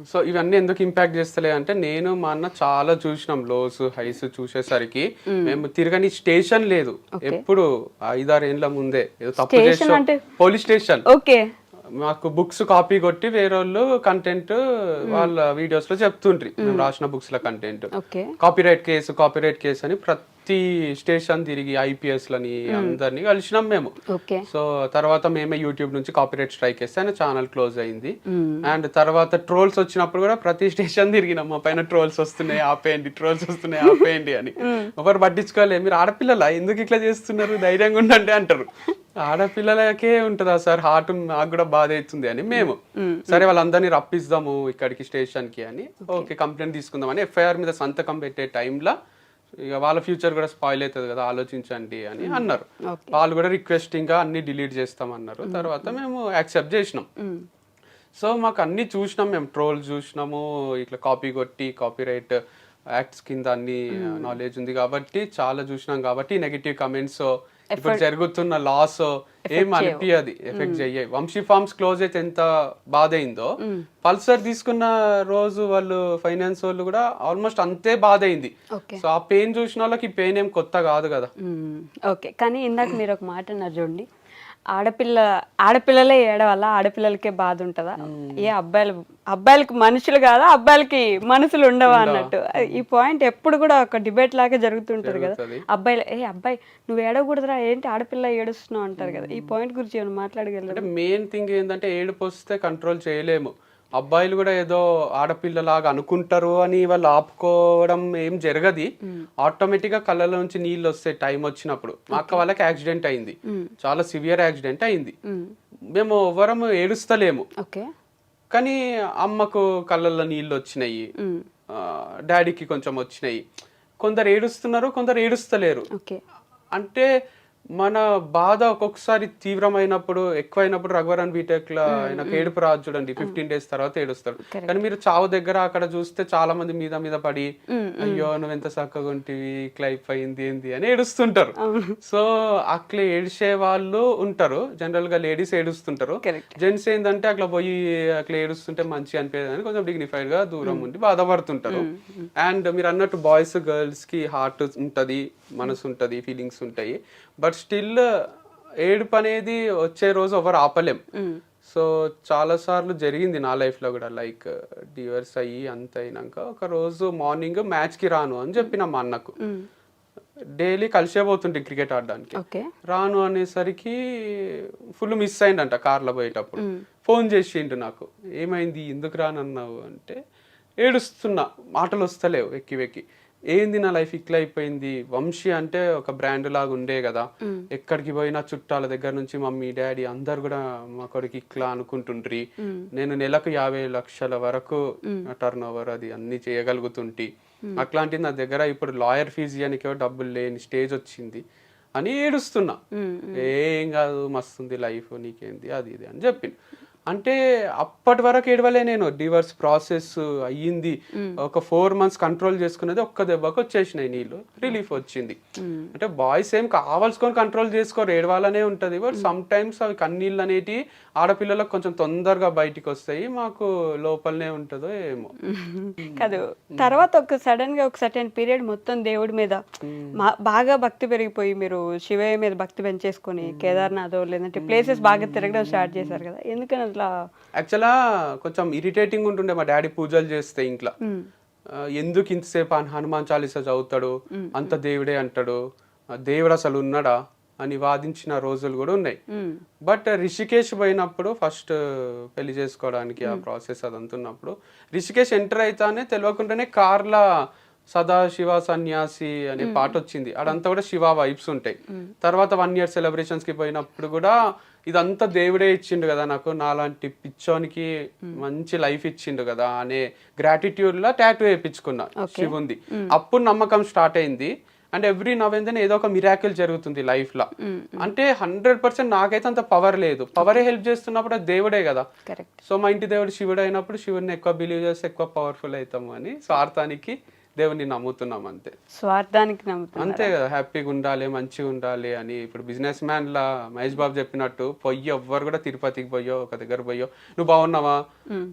సో ఇవన్నీ ఎందుకు ఇంపాక్ట్ చేస్తలే అంటే, నేను మా అన్న చాలా చూసినాం లోస్ హైస్ చూసేసరికి. మేము తిరగని స్టేషన్ లేదు ఎప్పుడు 5-6 ఏళ్ళ ముందే. ఏదో తప్పు చేసాం, పోలీస్ స్టేషన్. ఓకే. మాకు బుక్స్ కాపీ కొట్టి వేరే వాళ్ళు కంటెంట్ వాళ్ళ వీడియోస్ లో చెప్తుండ్రి, మేము రాసిన బుక్స్ లో కంటెంట్. కాపీరైట్ కేసు అని ప్రతి స్టేషన్ తిరిగి ఐపీఎస్ లని అందరినీ కలిసినాం మేము. సో తర్వాత మేమే యూట్యూబ్ నుంచి కాపీరైట్ స్ట్రైక్ వేస్తే ఆయన ఛానల్ క్లోజ్ అయింది. అండ్ తర్వాత ట్రోల్స్ వచ్చినప్పుడు కూడా ప్రతి స్టేషన్ తిరిగినాం, మా పైన ట్రోల్స్ వస్తున్నాయి ఆపేయండి అని. ఒకరు పట్టించుకోలే, మీరు ఆడపిల్లలా ఎందుకు ఇట్లా చేస్తున్నారు, ధైర్యంగా ఉండండి అంటారు. ఆడపిల్లలకే ఉంటుందా సార్ హార్ట్, నాకు కూడా బాధ అవుతుంది అని మేము సరే వాళ్ళందరినీ రప్పిద్దాము ఇక్కడికి స్టేషన్ కి అని, ఓకే కంప్లైంట్ తీసుకుందామని ఎఫ్ఐఆర్ మీద సంతకం పెట్టే టైంలో ఇక వాళ్ళ ఫ్యూచర్ కూడా స్పాయిల్ అవుతుంది కదా, ఆలోచించండి అని అన్నారు. వాళ్ళు కూడా రిక్వెస్టింగ్ గా అన్ని డిలీట్ చేస్తామన్నారు. తర్వాత మేము యాక్సెప్ట్ చేసినాం. సో మాకు అన్ని చూసినాం, మేము ట్రోల్ చూసినాము, ఇట్లా కాపీ కొట్టి కాపీరైట్ యాక్ట్స్ కింద అన్ని నాలెడ్జ్ ఉంది కాబట్టి చాలా చూసినాం. కాబట్టి నెగిటివ్ కమెంట్స్, ఇప్పుడు జరుగుతున్న లాస్ ఏం అనిపించదు, ఎఫెక్ట్ చెయ్యాయి. వంశీ ఫార్మ్స్ క్లోజ్ అయితే ఎంత బాధ అయిందో, పల్సర్ తీసుకున్న రోజు వాళ్ళు ఫైనాన్స్ వాళ్ళు కూడా ఆల్మోస్ట్ అంతే బాధ అయింది. సో ఆ పెయిన్ చూసిన వాళ్ళకి ఈ పెయిన్ ఏం కొత్త కాదు కదా. ఓకే, కానీ ఇందాక మీరు ఒక మాట అన్నారు చూడండి, ఆడపిల్లలే ఏడవల్ల, ఆడపిల్లలకే బాధ ఉంటుందా? ఏ అబ్బాయిలకి మనుషులు కాదా, అబ్బాయిలకి మనసులు ఉండవా అన్నట్టు. ఈ పాయింట్ ఎప్పుడు కూడా ఒక డిబేట్ లాగా జరుగుతుంటది కదా. అబ్బాయి నువ్వు ఏడవకూడదురా, ఏంటి ఆడపిల్ల ఏడుస్తున్నావు అంటారు కదా. ఈ పాయింట్ గురించి ఏమైనా మాట్లాడగలరు? అంటే మెయిన్ థింగ్ ఏంటంటే, ఏడుపు వస్తే కంట్రోల్ చేయలేము. అబ్బాయిలు కూడా ఏదో ఆడపిల్లలాగా అనుకుంటారు అని వాళ్ళు ఆపుకోవడం ఏం జరగది. ఆటోమేటిక్ గా కళ్ళ నుంచి నీళ్ళు వస్తాయి టైం వచ్చినప్పుడు. మా అక్క వాళ్ళకి యాక్సిడెంట్ అయింది, చాలా సివియర్ యాక్సిడెంట్ అయింది. మేము ఎవరం ఏడుస్తలేము, కానీ అమ్మకు కళ్ళల్లో నీళ్ళు వచ్చినాయి, డాడీకి కొంచెం వచ్చినాయి. కొందరు ఏడుస్తున్నారు, కొందరు ఏడుస్తలేరు. అంటే మన బాధ ఒక్కొక్కసారి తీవ్రమైనప్పుడు, ఎక్కువైనప్పుడు రఘువరన్ బీటెక్ లో ఆయనకు ఏడుపు రాదు చూడండి, 15 days తర్వాత ఏడుస్తాడు. కానీ మీరు చావు దగ్గర అక్కడ చూస్తే చాలా మంది మీద పడి, అయ్యో నువ్వు ఎంత చక్కగా ఉంటివి, ఇట్లా అయిపోయింది ఏంది అని ఏడుస్తుంటారు. సో అట్లా ఏడిసే వాళ్ళు ఉంటారు, జనరల్ గా లేడీస్ ఏడుస్తుంటారు. జెంట్స్ ఏంటంటే అట్లా పోయి అట్లా ఏడుస్తుంటే మంచి అనిపించదు అని కొంచెం డిగ్నిఫైడ్ గా దూరం ఉండి బాధపడుతుంటారు. అండ్ మీరు అన్నట్టు బాయ్స్ గర్ల్స్ కి హార్ట్ ఉంటది, మనసు ఉంటది, ఫీలింగ్స్ ఉంటాయి. బట్ స్టిల్ ఏడుపు అనేది వచ్చే రోజు ఎవరు ఆపలేం. సో చాలా సార్లు జరిగింది నా లైఫ్ లో కూడా, లైక్ డివర్స్ అయ్యి అంత అయినాక ఒక రోజు మార్నింగ్ మ్యాచ్ కి రాను అని చెప్పిన మా అన్నకు. డైలీ కలిసే పోతుంటే క్రికెట్ ఆడడానికి, రాను అనేసరికి ఫుల్ మిస్ అయిందంట కార్లో పోయేటప్పుడు. ఫోన్ చేసిండు నాకు, ఏమైంది ఎందుకు రానన్నావు అంటే, ఏడుస్తున్నా, మాటలు వస్తలేవు వెక్కి. ఏంది నా లైఫ్ ఇట్లా అయిపోయింది. వంశీ అంటే ఒక బ్రాండ్ లాగా ఉండే కదా, ఎక్కడికి పోయినా చుట్టాల దగ్గర నుంచి మమ్మీ డాడీ అందరు కూడా మా కొడుకు ఇట్లా అనుకుంటుండ్రి. నేను నెలకు 50 లక్షల వరకు టర్న్ ఓవర్ అది అన్ని చేయగలుగుతుంటి, అట్లాంటిది నా దగ్గర ఇప్పుడు లాయర్ ఫీజు ఇవ్వనికే డబ్బులు లేని స్టేజ్ వచ్చింది అని ఏడుస్తున్నా. ఏం కాదు, మస్తుంది లైఫ్, నీకేంది అది ఇది అని చెప్పింది. అంటే అప్పటి వరకు ఏడవలే నేను. డివర్స్ ప్రాసెస్ అయ్యింది, ఒక 4 months కంట్రోల్ చేసుకునేది ఒక్క దెబ్బకు వచ్చేసినాయి నీళ్ళు, రిలీఫ్ వచ్చింది. అంటే బాయ్స్ ఏం కావాల్సుకొని కంట్రోల్ చేసుకోరు, ఏడవాలనే ఉంటది. బట్ సమ్ టైమ్స్ అవి కన్నీళ్ళు అనేటివి ఆడపిల్లలకు కొంచెం తొందరగా బయటికి వస్తాయి, మాకు లోపలనే ఉంటుందో ఏమో కాదు. తర్వాత ఒక సడన్ గా ఒక సర్టెన్ పీరియడ్ మొత్తం దేవుడి మీద బాగా భక్తి పెరిగిపోయి, మీరు శివయ్య మీద భక్తి పెంచేసుకొని కేదార్నాథ్ లేదంటే ప్లేసెస్ బాగా తిరగడం స్టార్ట్ చేశారు కదా, ఎందుకని అట్లా? యాక్చువల్గా కొంచెం ఇరిటేటింగ్ ఉంటుండే మా డాడీ పూజలు చేస్తే ఇంట్లో. ఎందుకు ఇంతసేపు హనుమాన్ చాలీసా చదువుతాడు, అంత దేవుడే అంటాడు, దేవుడు అసలు ఉన్నాడా అని వాదించిన రోజులు కూడా ఉన్నాయి. బట్ రిషికేష్ పోయినప్పుడు ఫస్ట్ పెళ్లి చేసుకోవడానికి ఆ ప్రాసెస్ అదంతా ఉన్నప్పుడు, రిషికేష్ ఎంటర్ అయితేనే తెలియకుండానే కార్ల సదాశివ సన్యాసి అనే పాట వచ్చింది. అదంతా కూడా శివ వైబ్స్ ఉంటాయి. తర్వాత 1 year సెలబ్రేషన్స్ కి పోయినప్పుడు కూడా ఇదంతా దేవుడే ఇచ్చిండు కదా నాకు, నాలాంటి పిచ్చోనికి మంచి లైఫ్ ఇచ్చిండు కదా అనే గ్రాటిట్యూడ్ లా టాటూ వేయించుకున్నా శివుంది. అప్పుడు నమ్మకం స్టార్ట్ అయింది. అండ్ ఎవ్రీ నవ్వేందని ఏదో ఒక మిరాకిల్ జరుగుతుంది లైఫ్ లో. అంటే 100% నాకైతే అంత పవర్ లేదు, పవరే హెల్ప్ చేస్తున్నప్పుడు అది దేవుడే కదా. సో మా ఇంటి దేవుడు శివుడు అయినప్పుడు శివుడిని ఎక్కువ బిలీవ్ చేస్తే ఎక్కువ పవర్ఫుల్ అవుతాము అని స్వార్థానికి దేవుని నమ్ముతున్నాం అంతే. స్వార్థానికి నమ్ముతున్నారు. అంతే కదా, హ్యాపీగా ఉండాలి, మంచిగా ఉండాలి అని. ఇప్పుడు బిజినెస్ మ్యాన్ లా మహేష్ బాబు చెప్పినట్టు ఎవ్వరు కూడా తిరుపతికి పోయో ఒక దగ్గర పోయో నువ్వు బాగున్నావా,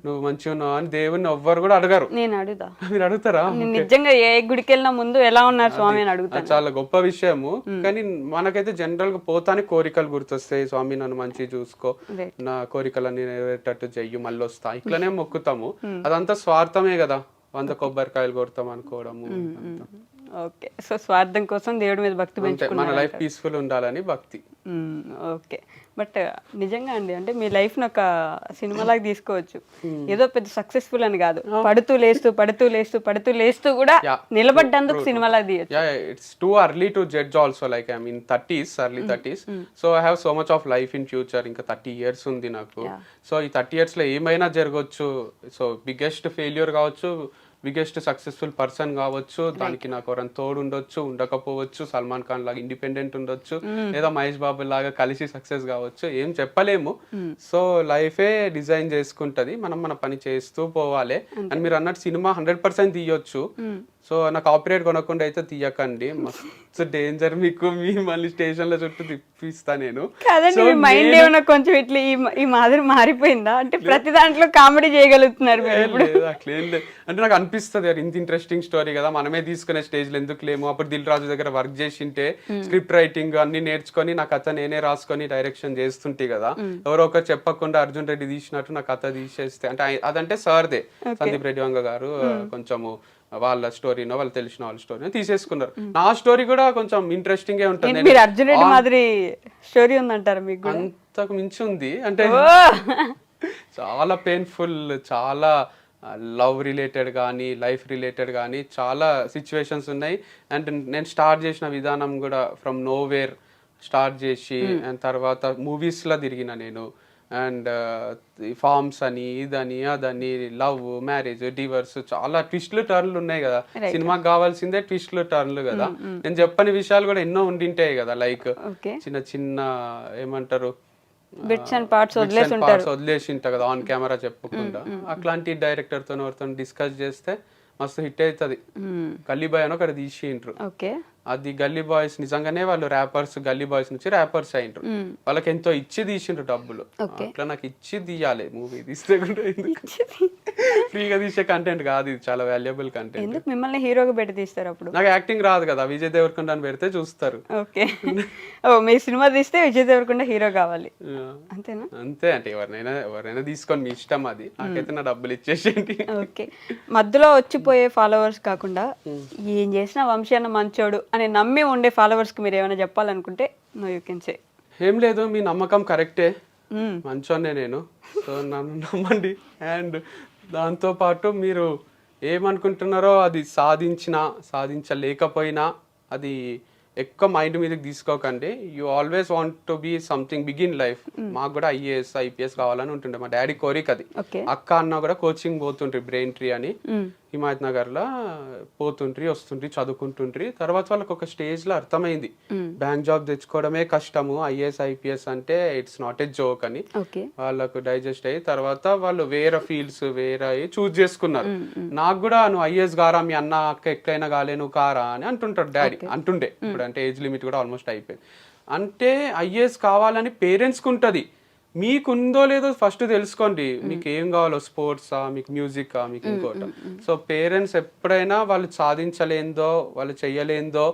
నువ్వు మంచిగా ఉన్నావా అని దేవుని ఎవ్వరు కూడా అడగరు. నేను అడుగుతా. మీరు అడుగుతారా? నిజంగా ఏ గుడికి వెళ్ళిన ముందు ఎలా ఉన్నారు స్వామి అని అడుగుతాను. చాలా గొప్ప విషయము. కానీ మనకైతే జనరల్ గా పోతానే కోరికలు గుర్తొస్తాయి. స్వామి నన్ను మంచిగా చూసుకో, నా కోరికలన్నీ నెరవేరేటట్టు చెయ్యి, మళ్ళీ వస్తా, ఇట్లనే మొక్కుతాము. అదంతా స్వార్థమే కదా, 100 కొబ్బరికాయలు కొడతాం అనుకోవడము. ఓకే, సో స్వార్థం కోసం దేవుడి మీద భక్తి మన పెంచుకున్నారు. లైఫ్ పీస్ఫుల్ ఉండాలని భక్తి. ఓకే, బట్ నిజంగా అండి, అంటే మీ లైఫ్ ను ఒక సినిమాలాగా తీసుకోవచ్చు. ఏదో పెద్ద సక్సెస్ఫుల్ అని కాదు, పడుతూ లేస్తూ కూడా నిలబడ్డందుకు సినిమాలాగా తీయచ్చు. It's too early to judge also, like I'm in 30s, early 30s. So I have so much of life in future. ఇంకా 30 years ఉంది నాకు. సో ఈ 30 years లో ఏమైనా జరగవచ్చు. సో బిగ్గెస్ట్ ఫెయిల్యూర్ కావచ్చు, బిగ్గెస్ట్ సక్సెస్ఫుల్ పర్సన్ కావచ్చు, దానికి నాకు ఎవరైనా తోడు ఉండొచ్చు, ఉండకపోవచ్చు. సల్మాన్ ఖాన్ లాగా ఇండిపెండెంట్ ఉండొచ్చు, లేదా మహేష్ బాబు లాగా కలిసి సక్సెస్ కావచ్చు, ఏం చెప్పలేము. సో లైఫే డిజైన్ చేసుకుంటది, మనం మన పని చేస్తూ పోవాలి. అండ్ మీరు అన్నట్టు సినిమా 100% తీయొచ్చు. సో నాకు కాపీరైట్ కొనకుండా అయితే తీయకండి, మస్తు డేంజర్ మీకు. మళ్ళీ స్టేషన్ లో చుట్టూ తిప్పిస్తా నేను. కాదండి, మీ మైండ్ ఏమైనా కొంచెం ఇట్లా ఈ మాదిరి మారిపోయిందా? అంటే ప్రతి దాంట్లో కామెడీ చేయగలుగుతున్నారు అట్లేం లేదు. అంటే నాకు అనిపిస్తుంది ఇంత ఇంట్రెస్టింగ్ స్టోరీ కదా, మనమే తీసుకునే స్టేజ్ లో ఎందుకు లేము. అప్పుడు దిల్ రాజు దగ్గర వర్క్ చేసింటే స్క్రిప్ట్ రైటింగ్ అన్ని నేర్చుకొని నా కథ నేనే రాసుకొని డైరెక్షన్ చేస్తుంటే కదా, ఎవరో ఒకరు చెప్పకుండా అర్జున్ రెడ్డి తీసినట్టు నా కథ తీసేస్తే, అంటే అదంటే సార్దే, సందీప్ రెడ్డి వంగ గారు కొంచెము వాళ్ళ స్టోరీనో వాళ్ళు తెలిసిన వాళ్ళ స్టోరీనో తీసేసుకున్నారు. నా స్టోరీ కూడా కొంచెం ఇంట్రెస్టింగ్ గా ఉంటుంది. అర్జున్ రెడ్డి మాదిరి స్టోరీ ఉందంటారు మీకు? అంతకు మించి ఉంది. అంటే చాలా పెయిన్ఫుల్, చాలా లవ్ రిలేటెడ్ కానీ లైఫ్ రిలేటెడ్ కానీ చాలా సిచ్యువేషన్స్ ఉన్నాయి. అండ్ నేను స్టార్ట్ చేసిన విధానం కూడా ఫ్రమ్ నోవేర్ స్టార్ట్ చేసి, అండ్ తర్వాత మూవీస్లో తిరిగిన నేను. అండ్ ఫార్మ్స్ అని, ఇదని అదని, లవ్, మ్యారేజ్, డివర్స్, చాలా ట్విస్ట్లు టర్న్లు ఉన్నాయి కదా. సినిమాకి కావాల్సిందే ట్విస్ట్లు టర్న్లు కదా. నేను చెప్పని విషయాలు కూడా ఎన్నో ఉండింటాయి కదా, లైక్ చిన్న చిన్న ఏమంటారు బిట్స్ అండ్ పార్ట్స్ వదిలేసి ఉంటా కదా ఆన్ కెమెరా చెప్పకుండా. అట్లాంటి డైరెక్టర్ తో ఎవరితో డిస్కస్ చేస్తే మస్తు హిట్ అవుతుంది. గల్లీ బాయ్ అని ఒకటి తీసిండ్రు. అది గల్లీ బాయ్స్ నిజంగానే వాళ్ళు ర్యాపర్స్, గల్లీ బాయ్స్ నుంచి ర్యాపర్స్ అయిండ్రు. వాళ్ళకి ఎంతో ఇచ్చి తీసిండ్రు డబ్బులు. అట్లా నాకు ఇచ్చి తీయాలి మూవీ తీస్తే కూడా, ఫ్రీగా తీసే కంటెంట్ కాదు ఇది, చాలా వాల్యుబుల్ కంటెంట్. మిమ్మల్ని హీరోగా పెట్టి తీస్తారు. అప్పుడు నాకు యాక్టింగ్ రాదు కదా, విజయ్ దేవరకొండ అని పెడితే చూస్తారు. ఓకే, మీ సినిమా తీస్తే విజయ్ దేవరకొండ హీరో కావాలి అంతేనా? అంతే, అంటే ఎవరైనా తీసుకొని మీ ఇష్టం, అది నాకైతే నా డబ్బులు ఇచ్చేసేయండి. ఓకే, మధ్యలో వచ్చిపోయే ఫాలోవర్స్ కాకుండా ఏం చేసినా వంశీ అన్న మంచోడు అని నమ్మి ఉండే ఫాలోవర్స్ కి మీరు ఏమైనా చెప్పాలనుకుంటే నో యూ కెన్ సే. ఏం లేదు, మీ నమ్మకం కరెక్టే, మంచోనే నేను, సో నన్ను నమ్మండి. అండ్ దాంతో పాటు మీరు ఏమనుకుంటున్నారో అది సాధించలేకపోయినా అది ఎక్కువ మైండ్ మీదకి తీసుకోకండి. You always want to be something big in life. మాకు కూడా IAS IPS కావాలని ఉంటుండే, మా డాడీ కోరిక అది. అక్క అన్న కూడా కోచింగ్ పోతుండ్రి, బ్రెయిన్ ట్రీ అని హిమాయత్ నగర్ లో పోతుండ్రి, వస్తుండ్రి, చదువుకుంటుండ్రి. తర్వాత వాళ్ళకి ఒక స్టేజ్ లో అర్థమైంది బ్యాంక్ జాబ్ తెచ్చుకోవడమే కష్టము, IAS IPS అంటే ఇట్స్ నాట్ ఏ జోక్ అని వాళ్ళకు డైజెస్ట్ అయ్యి తర్వాత వాళ్ళు వేరే ఫీల్డ్స్ వేరే చూస్ చేసుకున్నారు. నాకు కూడా నువ్వు IAS గారా, మీ అన్న అక్క ఎక్కడైనా కాలే, నువ్వు కారా అని అంటుంటాడు డాడీ, అంటుండే. ఇప్పుడు అంటే ఏజ్ లిమిట్ కూడా ఆల్మోస్ట్ అయిపోయింది. అంటే IAS కావాలని పేరెంట్స్కి ఉంటుంది, మీకుందో లేదో ఫస్ట్ తెలుసుకోండి. మీకు ఏం కావాలో, స్పోర్ట్సా, మీకు మ్యూజికా, మీకు ఇంకోట. సో పేరెంట్స్ ఎప్పుడైనా వాళ్ళు సాధించలేందో, వాళ్ళు చెయ్యలేందో,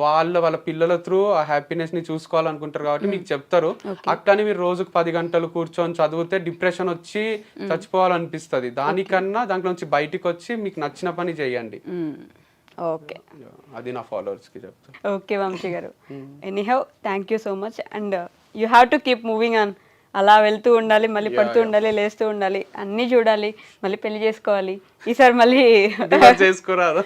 వాళ్ళ పిల్లల త్రూ ఆ హ్యాపీనెస్ ని చూసుకోవాలనుకుంటారు కాబట్టి మీకు చెప్తారు. అట్లని మీరు రోజుకు 10 గంటలు కూర్చొని చదివితే డిప్రెషన్ వచ్చి చచ్చిపోవాలనిపిస్తుంది. దానికన్నా దాంట్లోంచి బయటికి వచ్చి మీకు నచ్చిన పని చేయండి. ఓకే, అది నా ఫాలోవర్స్ కి చెప్తాను. ఓకే వంశీ గారు, anyhow thank you so much. And you have to keep moving on. అలా వెళ్తూ ఉండాలి, మళ్ళీ పడుతూ ఉండాలి, లేస్తూ ఉండాలి, అన్నీ చూడాలి, మళ్ళీ పెళ్లి చేసుకోవాలి. ఈసారి మళ్ళీ చేసుకోరాదు.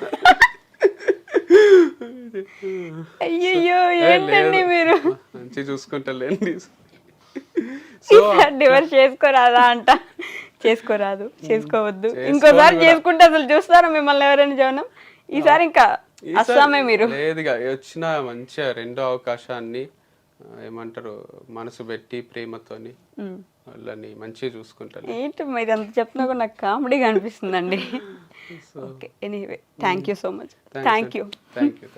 అయ్యయ్యో ఏంటండి మీరు, మంచి చూసుకుంటాలేండి. డివర్స్ చేసుకోరాదా అంట? చేసుకోరాదు, చేసుకోవద్దు. ఇంకోసారి చేసుకుంటే అసలు చూస్తారా మిమ్మల్ని ఎవరైనా జనం? ఈసారి ఇంకా అస్సామే మీరు. లేదుగా, వచ్చిన మంచిగా రెండో అవకాశాన్ని ఏమంటారు మనసు పెట్టి ప్రేమతోని వాళ్ళని మంచిగా చూసుకుంటాను. ఏంటి మీరు అంత చెప్తున్నా కూడా నాకు కామెడీగా అనిపిస్తుందండి. Okay anyway thank you so much thank you thank you